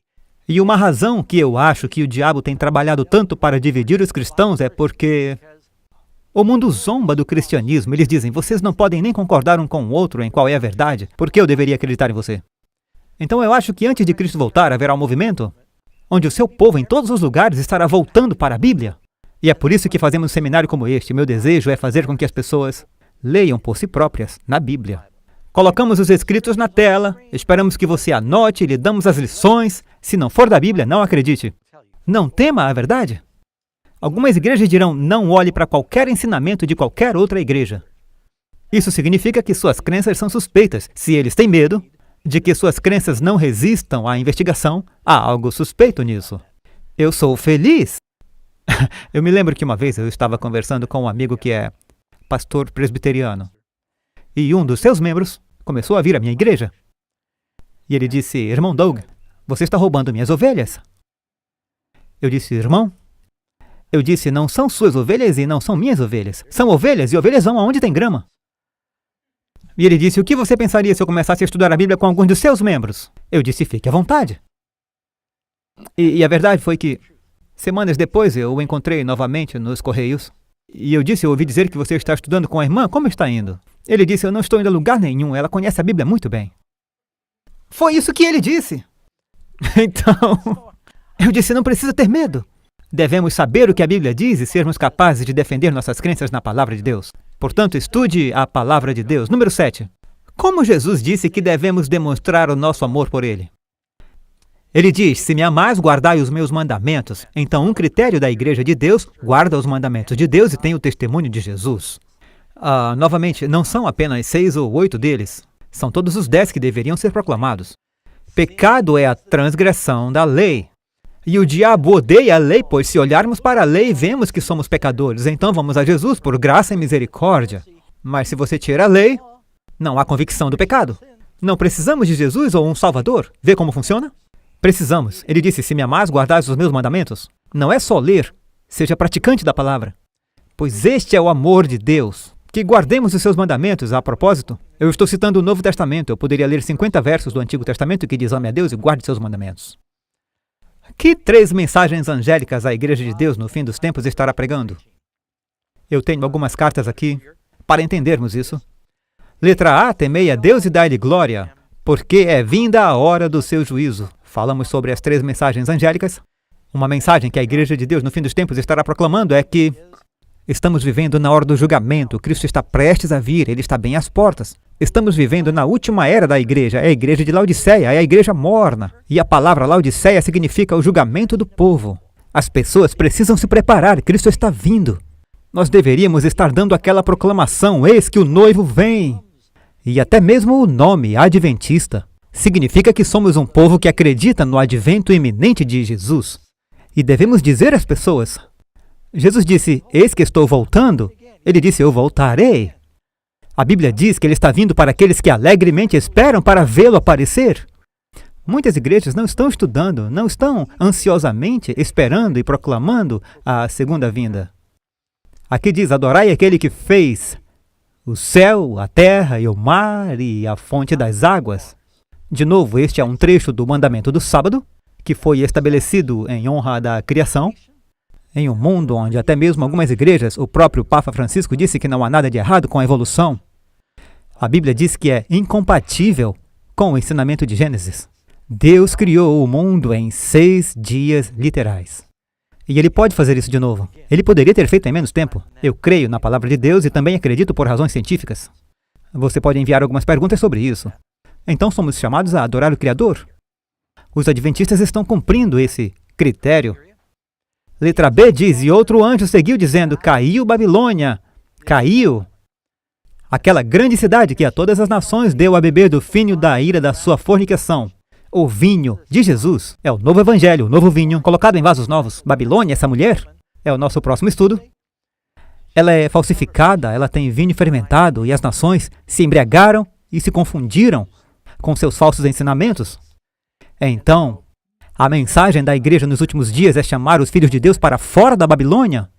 Speaker 1: E uma razão que eu acho que o diabo tem trabalhado tanto para dividir os cristãos é porque o mundo zomba do cristianismo. Eles dizem: vocês não podem nem concordar um com o outro em qual é a verdade. Por que eu deveria acreditar em você? Então eu acho que antes de Cristo voltar, haverá um movimento onde o seu povo em todos os lugares estará voltando para a Bíblia. E é por isso que fazemos um seminário como este. Meu desejo é fazer com que as pessoas leiam por si próprias na Bíblia. Colocamos os escritos na tela, esperamos que você anote, lhe damos as lições. Se não for da Bíblia, não acredite. Não tema a verdade. Algumas igrejas dirão: não olhe para qualquer ensinamento de qualquer outra igreja. Isso significa que suas crenças são suspeitas. Se eles têm medo de que suas crenças não resistam à investigação, há algo suspeito nisso. Eu sou feliz. Eu me lembro que uma vez eu estava conversando com um amigo que é pastor presbiteriano. E um dos seus membros começou a vir à minha igreja. E ele disse: irmão Doug, você está roubando minhas ovelhas. Eu disse: irmão, eu disse, não são suas ovelhas e não são minhas ovelhas. São ovelhas e ovelhas vão aonde tem grama. E ele disse: o que você pensaria se eu começasse a estudar a Bíblia com alguns dos seus membros? Eu disse: fique à vontade. E a verdade foi que, semanas depois, eu o encontrei novamente nos Correios. E eu disse: eu ouvi dizer que você está estudando com a irmã, como está indo? Ele disse: eu não estou indo a lugar nenhum, ela conhece a Bíblia muito bem. Foi isso que ele disse. Então, eu disse: não precisa ter medo. Devemos saber o que a Bíblia diz e sermos capazes de defender nossas crenças na Palavra de Deus. Portanto, estude a Palavra de Deus. Número 7. Como Jesus disse que devemos demonstrar o nosso amor por Ele? Ele diz: se me amais, guardai os meus mandamentos. Então, um critério da Igreja de Deus guarda os mandamentos de Deus e tem o testemunho de Jesus. Novamente, não são apenas 6 ou 8 deles. São todos os 10 que deveriam ser proclamados. Pecado é a transgressão da lei. E o diabo odeia a lei, pois se olharmos para a lei, vemos que somos pecadores. Então vamos a Jesus por graça e misericórdia. Mas se você tira a lei, não há convicção do pecado. Não precisamos de Jesus ou um Salvador. Vê como funciona? Precisamos. Ele disse: se me amais, guardais os meus mandamentos. Não é só ler, seja praticante da palavra. Pois este é o amor de Deus, que guardemos os seus mandamentos. A propósito, eu estou citando o Novo Testamento. Eu poderia ler 50 versos do Antigo Testamento que diz: ame a Deus e guarde seus mandamentos. Que 3 mensagens angélicas a Igreja de Deus no fim dos tempos estará pregando? Eu tenho algumas cartas aqui para entendermos isso. Letra A: temei a Deus e dai-lhe glória, porque é vinda a hora do seu juízo. Falamos sobre as 3 mensagens angélicas. Uma mensagem que a Igreja de Deus no fim dos tempos estará proclamando é que estamos vivendo na hora do julgamento. Cristo está prestes a vir, Ele está bem às portas. Estamos vivendo na última era da igreja. É a igreja de Laodiceia, é a igreja morna. E a palavra Laodiceia significa o julgamento do povo. As pessoas precisam se preparar, Cristo está vindo. Nós deveríamos estar dando aquela proclamação: eis que o noivo vem. E até mesmo o nome, adventista, significa que somos um povo que acredita no advento iminente de Jesus. E devemos dizer às pessoas: Jesus disse: eis que estou voltando. Ele disse: eu voltarei. A Bíblia diz que Ele está vindo para aqueles que alegremente esperam para vê-lo aparecer. Muitas igrejas não estão estudando, não estão ansiosamente esperando e proclamando a segunda vinda. Aqui diz: adorai aquele que fez o céu, a terra e o mar e a fonte das águas. De novo, este é um trecho do mandamento do sábado, que foi estabelecido em honra da criação. Em um mundo onde até mesmo algumas igrejas, o próprio Papa Francisco disse que não há nada de errado com a evolução, a Bíblia diz que é incompatível com o ensinamento de Gênesis. Deus criou o mundo em 6 dias literais. E Ele pode fazer isso de novo. Ele poderia ter feito em menos tempo. Eu creio na palavra de Deus e também acredito por razões científicas. Você pode enviar algumas perguntas sobre isso. Então somos chamados a adorar o Criador. Os adventistas estão cumprindo esse critério. Letra B diz: e outro anjo seguiu dizendo: caiu Babilônia, caiu. Aquela grande cidade que a todas as nações deu a beber do vinho da ira da sua fornicação. O vinho de Jesus é o novo evangelho, o novo vinho, colocado em vasos novos. Babilônia, essa mulher, é o nosso próximo estudo. Ela é falsificada, ela tem vinho fermentado e as nações se embriagaram e se confundiram com seus falsos ensinamentos. Então, a mensagem da igreja nos últimos dias é chamar os filhos de Deus para fora da Babilônia.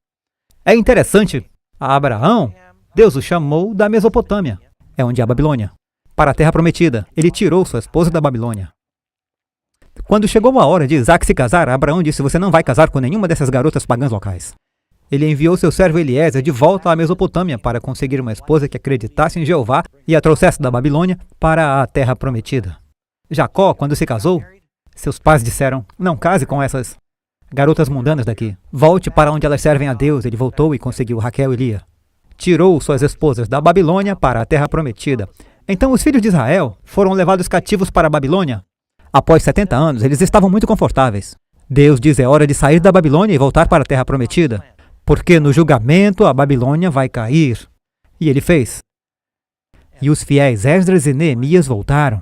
Speaker 1: É interessante, a Abraão, Deus o chamou da Mesopotâmia, é onde é a Babilônia, para a terra prometida. Ele tirou sua esposa da Babilônia. Quando chegou a hora de Isaac se casar, Abraão disse: você não vai casar com nenhuma dessas garotas pagãs locais. Ele enviou seu servo Eliezer de volta à Mesopotâmia para conseguir uma esposa que acreditasse em Jeová e a trouxesse da Babilônia para a terra prometida. Jacó, quando se casou, seus pais disseram: não case com essas garotas mundanas daqui. Volte para onde elas servem a Deus. Ele voltou e conseguiu Raquel e Lia. Tirou suas esposas da Babilônia para a terra prometida. Então os filhos de Israel foram levados cativos para a Babilônia. Após 70 anos, eles estavam muito confortáveis. Deus diz: é hora de sair da Babilônia e voltar para a terra prometida, porque no julgamento a Babilônia vai cair. E ele fez. E os fiéis Esdras e Neemias voltaram.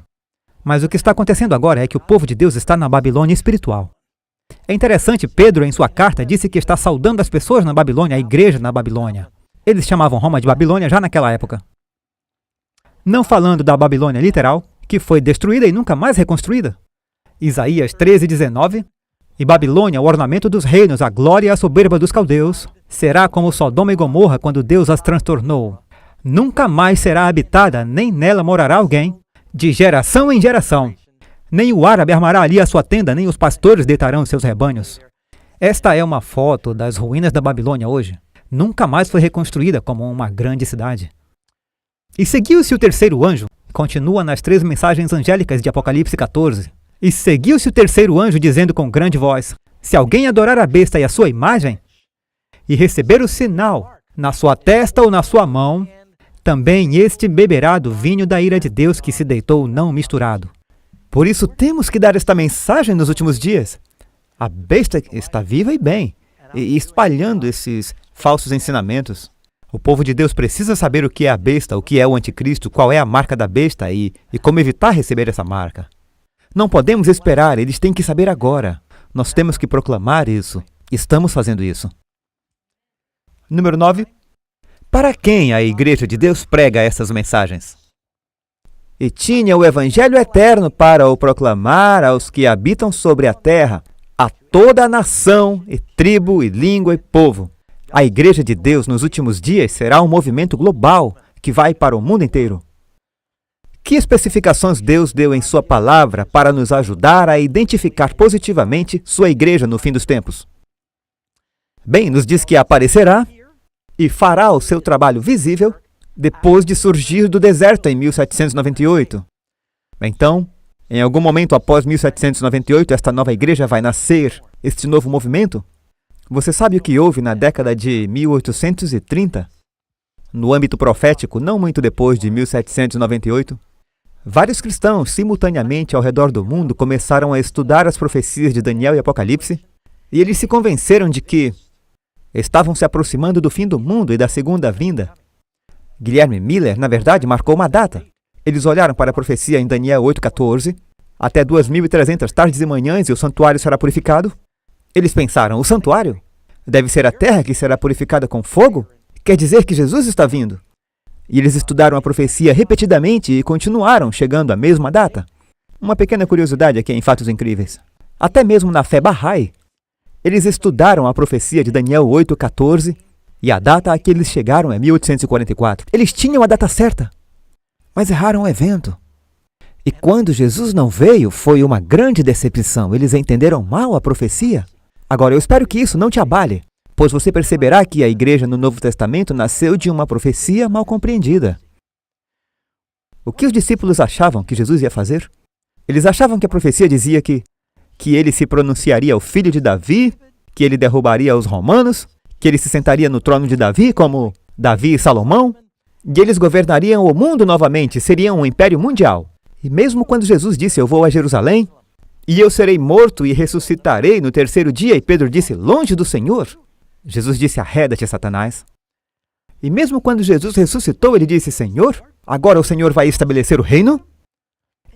Speaker 1: Mas o que está acontecendo agora é que o povo de Deus está na Babilônia espiritual. É interessante, Pedro, em sua carta, disse que está saudando as pessoas na Babilônia, a igreja na Babilônia. Eles chamavam Roma de Babilônia já naquela época. Não falando da Babilônia literal, que foi destruída e nunca mais reconstruída. Isaías 13:19. E Babilônia, o ornamento dos reinos, a glória e a soberba dos caldeus, será como Sodoma e Gomorra quando Deus as transtornou. Nunca mais será habitada, nem nela morará alguém, de geração em geração. Nem o árabe armará ali a sua tenda, nem os pastores deitarão seus rebanhos. Esta é uma foto das ruínas da Babilônia hoje. Nunca mais foi reconstruída como uma grande cidade. E seguiu-se o terceiro anjo, continua nas 3 mensagens angélicas de Apocalipse 14. E seguiu-se o terceiro anjo dizendo com grande voz: se alguém adorar a besta e a sua imagem, e receber o sinal na sua testa ou na sua mão, também este beberá do vinho da ira de Deus que se deitou não misturado. Por isso temos que dar esta mensagem nos últimos dias. A besta está viva e bem, e espalhando esses falsos ensinamentos. O povo de Deus precisa saber o que é a besta, o que é o anticristo, qual é a marca da besta e como evitar receber essa marca. Não podemos esperar, eles têm que saber agora. Nós temos que proclamar isso. Estamos fazendo isso. Número 9. Para quem a Igreja de Deus prega essas mensagens? E tinha o Evangelho eterno para o proclamar aos que habitam sobre a terra, a toda a nação, e tribo, e língua, e povo. A Igreja de Deus nos últimos dias será um movimento global que vai para o mundo inteiro. Que especificações Deus deu em sua palavra para nos ajudar a identificar positivamente sua igreja no fim dos tempos? Bem, nos diz que aparecerá e fará o seu trabalho visível depois de surgir do deserto em 1798. Então, em algum momento após 1798, esta nova igreja vai nascer, este novo movimento? Você sabe o que houve na década de 1830? No âmbito profético, não muito depois de 1798, vários cristãos, simultaneamente ao redor do mundo, começaram a estudar as profecias de Daniel e Apocalipse, e eles se convenceram de que estavam se aproximando do fim do mundo e da segunda vinda. Guilherme Miller, na verdade, marcou uma data. Eles olharam para a profecia em Daniel 8:14, até 2.300 tardes e manhãs e o santuário será purificado. Eles pensaram: o santuário? Deve ser a terra que será purificada com fogo? Quer dizer que Jesus está vindo. E eles estudaram a profecia repetidamente e continuaram chegando à mesma data. Uma pequena curiosidade aqui em Fatos Incríveis. Até mesmo na fé Bahá'í, eles estudaram a profecia de Daniel 8:14 e a data a que eles chegaram é 1844. Eles tinham a data certa, mas erraram o evento. E quando Jesus não veio, foi uma grande decepção. Eles entenderam mal a profecia. Agora, eu espero que isso não te abale, pois você perceberá que a igreja no Novo Testamento nasceu de uma profecia mal compreendida. O que os discípulos achavam que Jesus ia fazer? Eles achavam que a profecia dizia que ele se pronunciaria o filho de Davi, que ele derrubaria os romanos, que ele se sentaria no trono de Davi como Davi e Salomão, e eles governariam o mundo novamente, seriam um império mundial. E mesmo quando Jesus disse: eu vou a Jerusalém, e eu serei morto e ressuscitarei no terceiro dia, e Pedro disse: longe do Senhor, Jesus disse: arreda-te, Satanás. E mesmo quando Jesus ressuscitou, ele disse: Senhor, agora o Senhor vai estabelecer o reino?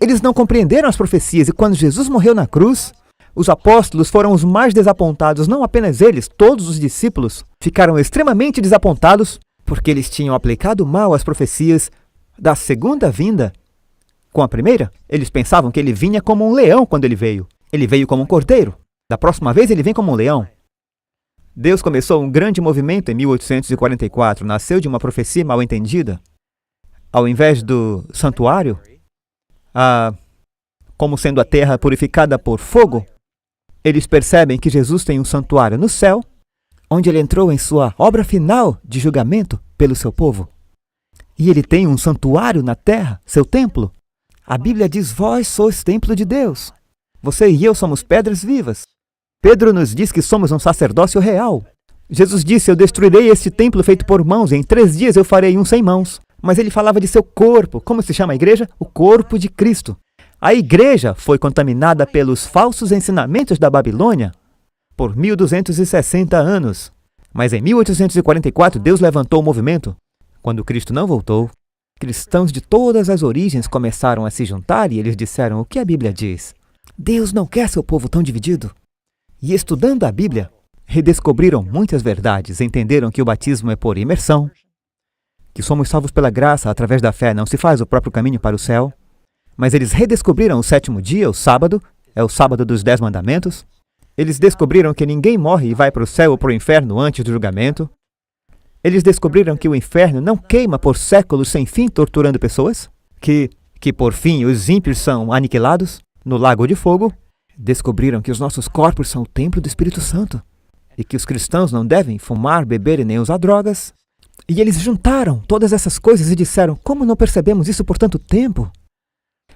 Speaker 1: Eles não compreenderam as profecias, e quando Jesus morreu na cruz, os apóstolos foram os mais desapontados. Não apenas eles, todos os discípulos ficaram extremamente desapontados porque eles tinham aplicado mal as profecias da segunda vinda. Com a primeira, eles pensavam que ele vinha como um leão quando ele veio. Ele veio como um cordeiro. Da próxima vez, ele vem como um leão. Deus começou um grande movimento em 1844. Nasceu de uma profecia mal entendida. Ao invés do santuário, como sendo a terra purificada por fogo, eles percebem que Jesus tem um santuário no céu, onde ele entrou em sua obra final de julgamento pelo seu povo. E ele tem um santuário na terra, seu templo. A Bíblia diz: vós sois templo de Deus. Você e eu somos pedras vivas. Pedro nos diz que somos um sacerdócio real. Jesus disse: eu destruirei este templo feito por mãos, e em 3 dias eu farei um sem mãos. Mas ele falava de seu corpo. Como se chama a igreja? O corpo de Cristo. A igreja foi contaminada pelos falsos ensinamentos da Babilônia por 1260 anos. Mas em 1844, Deus levantou o movimento. Quando Cristo não voltou, cristãos de todas as origens começaram a se juntar e eles disseram: o que a Bíblia diz? Deus não quer seu povo tão dividido. E estudando a Bíblia, redescobriram muitas verdades, entenderam que o batismo é por imersão, que somos salvos pela graça, através da fé, não se faz o próprio caminho para o céu. Mas eles redescobriram o 7º dia, o sábado, é o sábado dos 10 mandamentos. Eles descobriram que ninguém morre e vai para o céu ou para o inferno antes do julgamento. Eles descobriram que o inferno não queima por séculos sem fim torturando pessoas, que por fim os ímpios são aniquilados no lago de fogo. Descobriram que os nossos corpos são o templo do Espírito Santo e que os cristãos não devem fumar, beber e nem usar drogas. E eles juntaram todas essas coisas e disseram: como não percebemos isso por tanto tempo?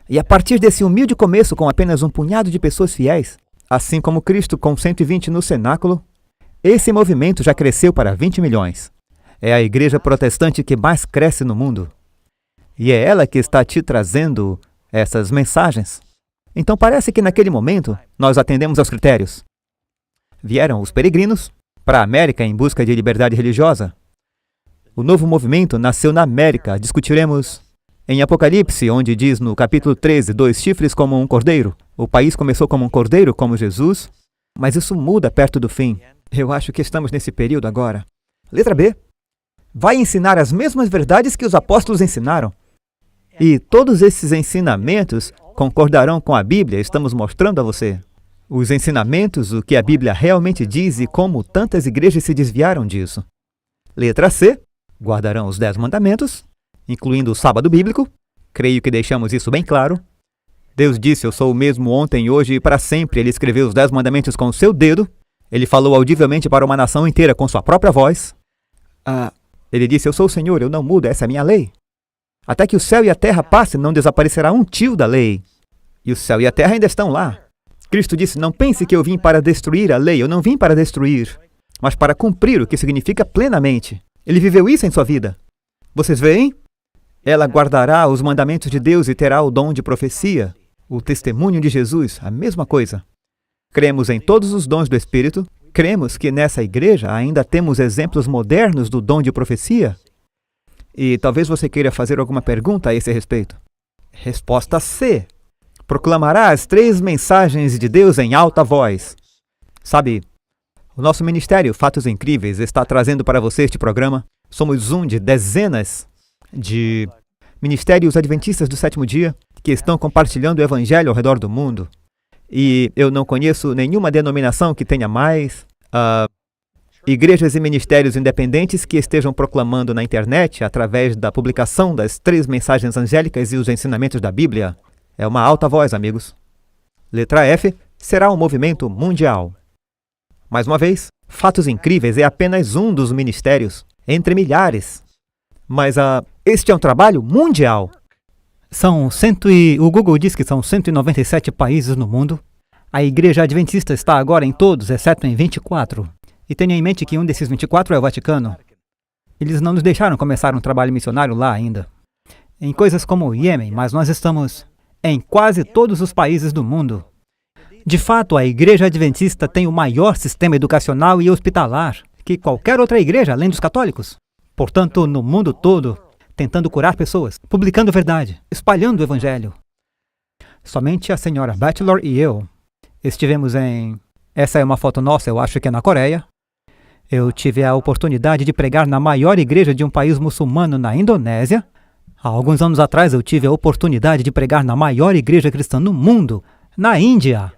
Speaker 1: E a partir desse humilde começo, com apenas um punhado de pessoas fiéis, assim como Cristo com 120 no cenáculo, esse movimento já cresceu para 20 milhões. É a igreja protestante que mais cresce no mundo. E é ela que está te trazendo essas mensagens. Então parece que naquele momento nós atendemos aos critérios. Vieram os peregrinos para a América em busca de liberdade religiosa. O novo movimento nasceu na América. Discutiremos em Apocalipse, onde diz no capítulo 13, 2 chifres como um cordeiro. O país começou como um cordeiro, como Jesus, mas isso muda perto do fim. Eu acho que estamos nesse período agora. Letra B. Vai ensinar as mesmas verdades que os apóstolos ensinaram. E todos esses ensinamentos concordarão com a Bíblia, estamos mostrando a você. Os ensinamentos, o que a Bíblia realmente diz e como tantas igrejas se desviaram disso. Letra C. Guardarão os 10 mandamentos, incluindo o sábado bíblico. Creio que deixamos isso bem claro. Deus disse: eu sou o mesmo ontem, hoje e para sempre. Ele escreveu os 10 mandamentos com o seu dedo. Ele falou audivelmente para uma nação inteira com sua própria voz. Ele disse: eu sou o Senhor, eu não mudo, essa é a minha lei. Até que o céu e a terra passem, não desaparecerá um tio da lei. E o céu e a terra ainda estão lá. Cristo disse: não pense que eu vim para destruir a lei. Eu não vim para destruir, mas para cumprir, o que significa plenamente. Ele viveu isso em sua vida. Vocês veem? Ela guardará os mandamentos de Deus e terá o dom de profecia. O testemunho de Jesus, a mesma coisa. Cremos em todos os dons do Espírito. Cremos que nessa igreja ainda temos exemplos modernos do dom de profecia. E talvez você queira fazer alguma pergunta a esse respeito. Resposta C. Proclamará as 3 mensagens de Deus em alta voz. Sabe, o nosso ministério Fatos Incríveis está trazendo para você este programa. Somos um de dezenas de ministérios adventistas do 7º dia que estão compartilhando o evangelho ao redor do mundo. E eu não conheço nenhuma denominação que tenha mais igrejas e ministérios independentes que estejam proclamando na internet, através da publicação das 3 mensagens angélicas e os ensinamentos da Bíblia. É uma alta voz, amigos. Letra F. Será um movimento mundial. Mais uma vez, Fatos Incríveis é apenas um dos ministérios, entre milhares. Mas este é um trabalho mundial. O Google diz que são 197 países no mundo. A Igreja Adventista está agora em todos, exceto em 24. E tenha em mente que um desses 24 é o Vaticano. Eles não nos deixaram começar um trabalho missionário lá ainda. Em coisas como o Iêmen, mas nós estamos em quase todos os países do mundo. De fato, a Igreja Adventista tem o maior sistema educacional e hospitalar que qualquer outra igreja, além dos católicos. Portanto, no mundo todo, tentando curar pessoas, publicando verdade, espalhando o Evangelho. Somente a senhora Batchelor e eu estivemos em... Essa é uma foto nossa, eu acho que é na Coreia. Eu tive a oportunidade de pregar na maior igreja de um país muçulmano na Indonésia. Há alguns anos atrás eu tive a oportunidade de pregar na maior igreja cristã no mundo, na Índia.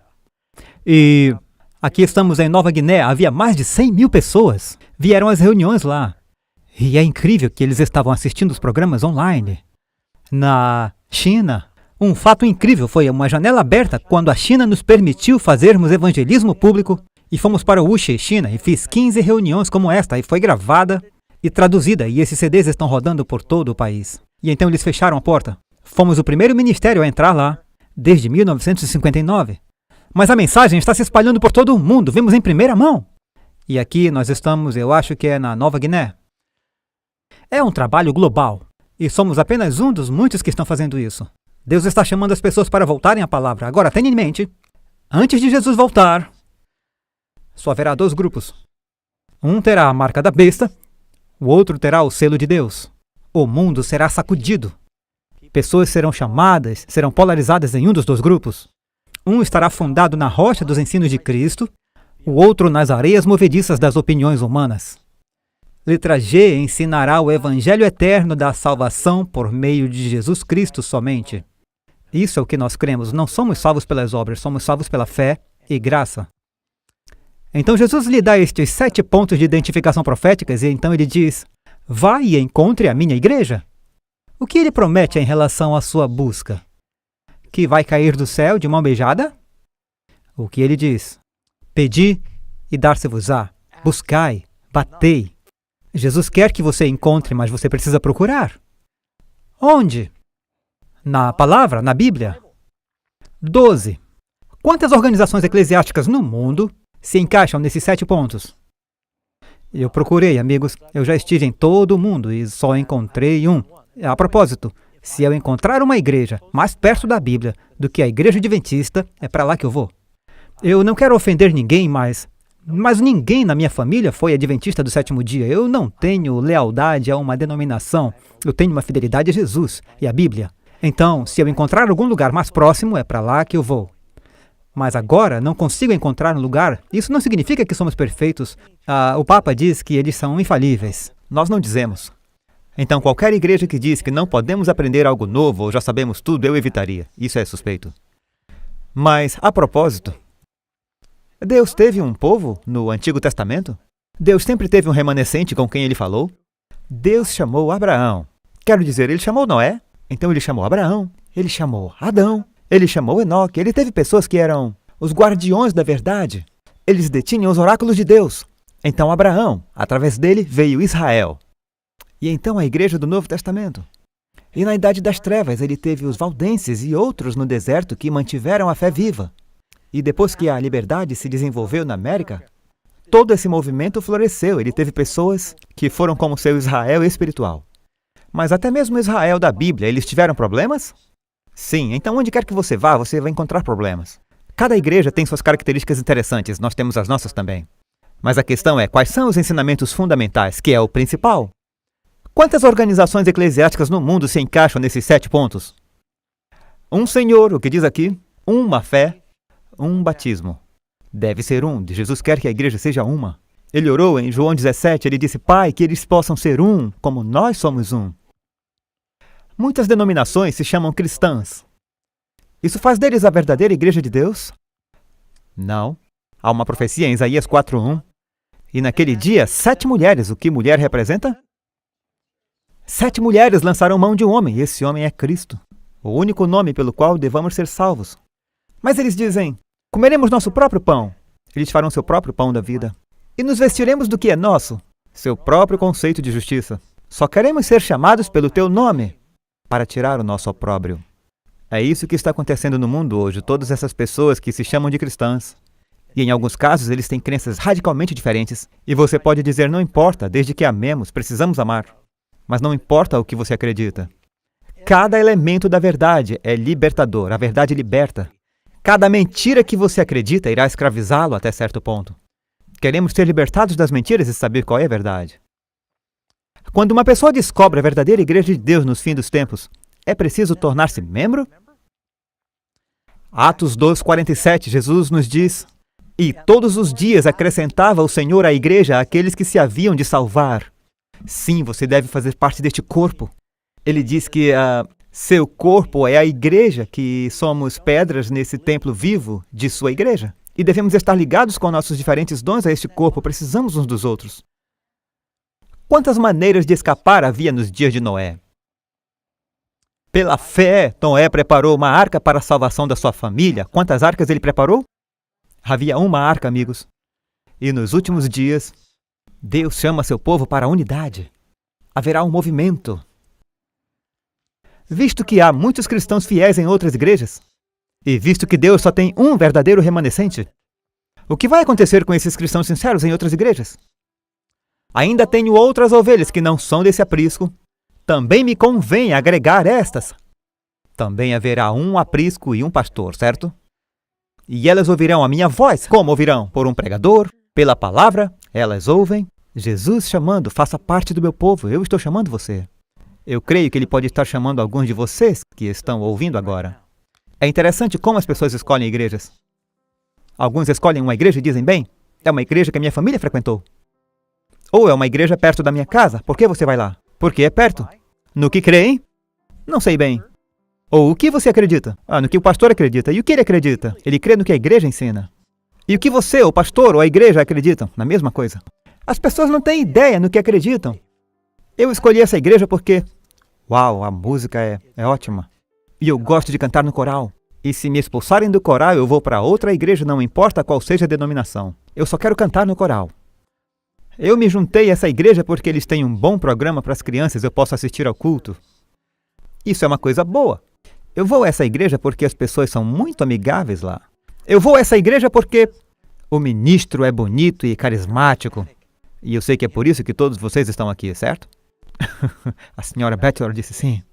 Speaker 1: E aqui estamos em Nova Guiné, havia mais de 100 mil pessoas. Vieram às reuniões lá. E é incrível que eles estavam assistindo os programas online. Na China, um fato incrível foi uma janela aberta quando a China nos permitiu fazermos evangelismo público e fomos para o Wuxi, China, e fiz 15 reuniões como esta e foi gravada e traduzida e esses CDs estão rodando por todo o país. E então eles fecharam a porta. Fomos o primeiro ministério a entrar lá desde 1959. Mas a mensagem está se espalhando por todo o mundo, vimos em primeira mão. E aqui nós estamos, eu acho que é na Nova Guiné. É um trabalho global e somos apenas um dos muitos que estão fazendo isso. Deus está chamando as pessoas para voltarem à palavra. Agora, tenha em mente, antes de Jesus voltar, só haverá 2 grupos. Um terá a marca da besta, o outro terá o selo de Deus. O mundo será sacudido. Pessoas serão chamadas, serão polarizadas em um dos 2 grupos. Um estará fundado na rocha dos ensinos de Cristo, o outro nas areias movediças das opiniões humanas. Letra G ensinará o evangelho eterno da salvação por meio de Jesus Cristo somente. Isso é o que nós cremos. Não somos salvos pelas obras, somos salvos pela fé e graça. Então Jesus lhe dá estes 7 pontos de identificação proféticas e então ele diz: vá e encontre a minha igreja. O que ele promete em relação à sua busca? Que vai cair do céu de mão beijada? O que ele diz? Pedi e dar-se-vos-á. Buscai, batei. Jesus quer que você encontre, mas você precisa procurar. Onde? Na palavra, na Bíblia. 12. Quantas organizações eclesiásticas no mundo se encaixam nesses 7 pontos? Eu procurei, amigos. Eu já estive em todo o mundo e só encontrei um. A propósito, se eu encontrar uma igreja mais perto da Bíblia do que a igreja adventista, é para lá que eu vou. Eu não quero ofender ninguém, mas ninguém na minha família foi adventista do 7º dia. Eu não tenho lealdade a uma denominação. Eu tenho uma fidelidade a Jesus e à Bíblia. Então, se eu encontrar algum lugar mais próximo, é para lá que eu vou. Mas agora não consigo encontrar um lugar. Isso não significa que somos perfeitos. O Papa diz que eles são infalíveis. Nós não dizemos. Então, qualquer igreja que diz que não podemos aprender algo novo ou já sabemos tudo, eu evitaria. Isso é suspeito. Mas, a propósito, Deus teve um povo no Antigo Testamento? Deus sempre teve um remanescente com quem ele falou? Deus chamou Abraão. Quero dizer, ele chamou Noé, então ele chamou Abraão, ele chamou Adão, ele chamou Enoque, ele teve pessoas que eram os guardiões da verdade. Eles detinham os oráculos de Deus. Então Abraão, através dele, veio Israel. E então a igreja do Novo Testamento. E na Idade das Trevas ele teve os valdenses e outros no deserto que mantiveram a fé viva. E depois que a liberdade se desenvolveu na América, todo esse movimento floresceu. Ele teve pessoas que foram como seu Israel espiritual. Mas até mesmo Israel da Bíblia, eles tiveram problemas? Sim, então onde quer que você vá, você vai encontrar problemas. Cada igreja tem suas características interessantes, nós temos as nossas também. Mas a questão é, quais são os ensinamentos fundamentais, que é o principal? Quantas organizações eclesiásticas no mundo se encaixam nesses 7 pontos? Um Senhor, o que diz aqui, uma fé, um batismo. Deve ser um, Jesus quer que a igreja seja uma. Ele orou em João 17, ele disse, Pai, que eles possam ser um, como nós somos um. Muitas denominações se chamam cristãs. Isso faz deles a verdadeira igreja de Deus? Não. Há uma profecia em Isaías 4:1. E naquele dia, 7 mulheres, o que mulher representa? 7 mulheres lançarão mão de um homem, e esse homem é Cristo. O único nome pelo qual devamos ser salvos. Mas eles dizem, comeremos nosso próprio pão. Eles farão seu próprio pão da vida. E nos vestiremos do que é nosso, seu próprio conceito de justiça. Só queremos ser chamados pelo teu nome, para tirar o nosso opróbrio. É isso que está acontecendo no mundo hoje, todas essas pessoas que se chamam de cristãs. E em alguns casos eles têm crenças radicalmente diferentes. E você pode dizer, não importa, desde que amemos, precisamos amar. Mas não importa o que você acredita. Cada elemento da verdade é libertador, a verdade liberta. Cada mentira que você acredita irá escravizá-lo até certo ponto. Queremos ser libertados das mentiras e saber qual é a verdade. Quando uma pessoa descobre a verdadeira igreja de Deus nos fins dos tempos, é preciso tornar-se membro? Atos 2:47, Jesus nos diz: "E todos os dias acrescentava o Senhor à igreja aqueles que se haviam de salvar." Sim, você deve fazer parte deste corpo. Ele diz que seu corpo é a igreja, que somos pedras nesse templo vivo de sua igreja. E devemos estar ligados com nossos diferentes dons a este corpo, precisamos uns dos outros. Quantas maneiras de escapar havia nos dias de Noé? Pela fé, Noé preparou uma arca para a salvação da sua família. Quantas arcas ele preparou? Havia uma arca, amigos. E nos últimos dias, Deus chama seu povo para a unidade. Haverá um movimento. Visto que há muitos cristãos fiéis em outras igrejas, e visto que Deus só tem um verdadeiro remanescente, o que vai acontecer com esses cristãos sinceros em outras igrejas? Ainda tenho outras ovelhas que não são desse aprisco. Também me convém agregar estas. Também haverá um aprisco e um pastor, certo? E elas ouvirão a minha voz. Como ouvirão? Por um pregador? Pela palavra? Elas ouvem. Jesus chamando, faça parte do meu povo. Eu estou chamando você. Eu creio que ele pode estar chamando alguns de vocês que estão ouvindo agora. É interessante como as pessoas escolhem igrejas. Alguns escolhem uma igreja e dizem, bem, é uma igreja que a minha família frequentou. Ou é uma igreja perto da minha casa. Por que você vai lá? Porque é perto. No que creem? Não sei bem. Ou o que você acredita? No que o pastor acredita. E o que ele acredita? Ele crê no que a igreja ensina. E o que você, o pastor ou a igreja acreditam? Na mesma coisa. As pessoas não têm ideia no que acreditam. Eu escolhi essa igreja porque, uau, a música é ótima. E eu gosto de cantar no coral. E se me expulsarem do coral, eu vou para outra igreja, não importa qual seja a denominação. Eu só quero cantar no coral. Eu me juntei a essa igreja porque eles têm um bom programa para as crianças, eu posso assistir ao culto. Isso é uma coisa boa. Eu vou a essa igreja porque as pessoas são muito amigáveis lá. Eu vou a essa igreja porque o ministro é bonito e carismático. E eu sei que é por isso que todos vocês estão aqui, certo? A senhora Bachelor disse sim.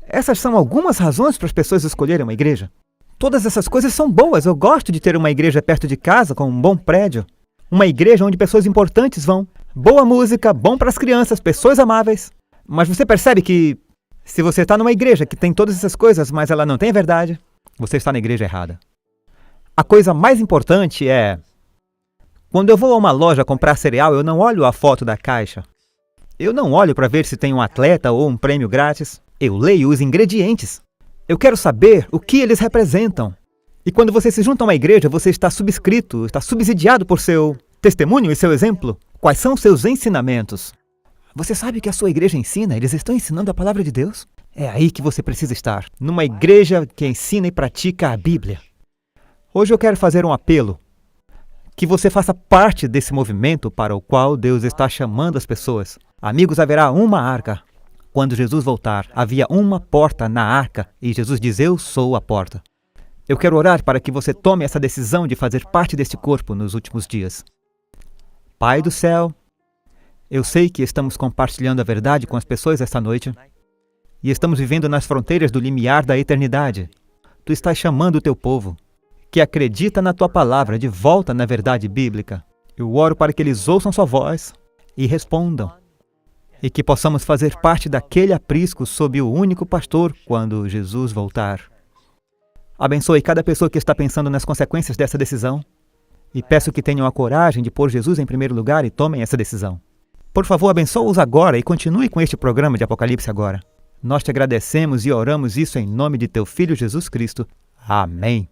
Speaker 1: Essas são algumas razões para as pessoas escolherem uma igreja. Todas essas coisas são boas. Eu gosto de ter uma igreja perto de casa, com um bom prédio. Uma igreja onde pessoas importantes vão. Boa música, bom para as crianças, pessoas amáveis. Mas você percebe que se você está numa igreja que tem todas essas coisas, mas ela não tem a verdade, você está na igreja errada. A coisa mais importante é... Quando eu vou a uma loja comprar cereal, eu não olho a foto da caixa. Eu não olho para ver se tem um atleta ou um prêmio grátis. Eu leio os ingredientes. Eu quero saber o que eles representam. E quando você se junta a uma igreja, você está subscrito, está subsidiado por seu testemunho e seu exemplo. Quais são os seus ensinamentos? Você sabe o que a sua igreja ensina? Eles estão ensinando a palavra de Deus? É aí que você precisa estar. Numa igreja que ensina e pratica a Bíblia. Hoje eu quero fazer um apelo. Que você faça parte desse movimento para o qual Deus está chamando as pessoas. Amigos, haverá uma arca. Quando Jesus voltar, havia uma porta na arca e Jesus diz, eu sou a porta. Eu quero orar para que você tome essa decisão de fazer parte deste corpo nos últimos dias. Pai do céu, eu sei que estamos compartilhando a verdade com as pessoas esta noite e estamos vivendo nas fronteiras do limiar da eternidade. Tu estás chamando o teu povo, que acredita na tua palavra, de volta na verdade bíblica. Eu oro para que eles ouçam sua voz e respondam. E que possamos fazer parte daquele aprisco sob o único pastor quando Jesus voltar. Abençoe cada pessoa que está pensando nas consequências dessa decisão. E peço que tenham a coragem de pôr Jesus em primeiro lugar e tomem essa decisão. Por favor, abençoe-os agora e continue com este programa de Apocalipse agora. Nós te agradecemos e oramos isso em nome de teu Filho Jesus Cristo. Amém.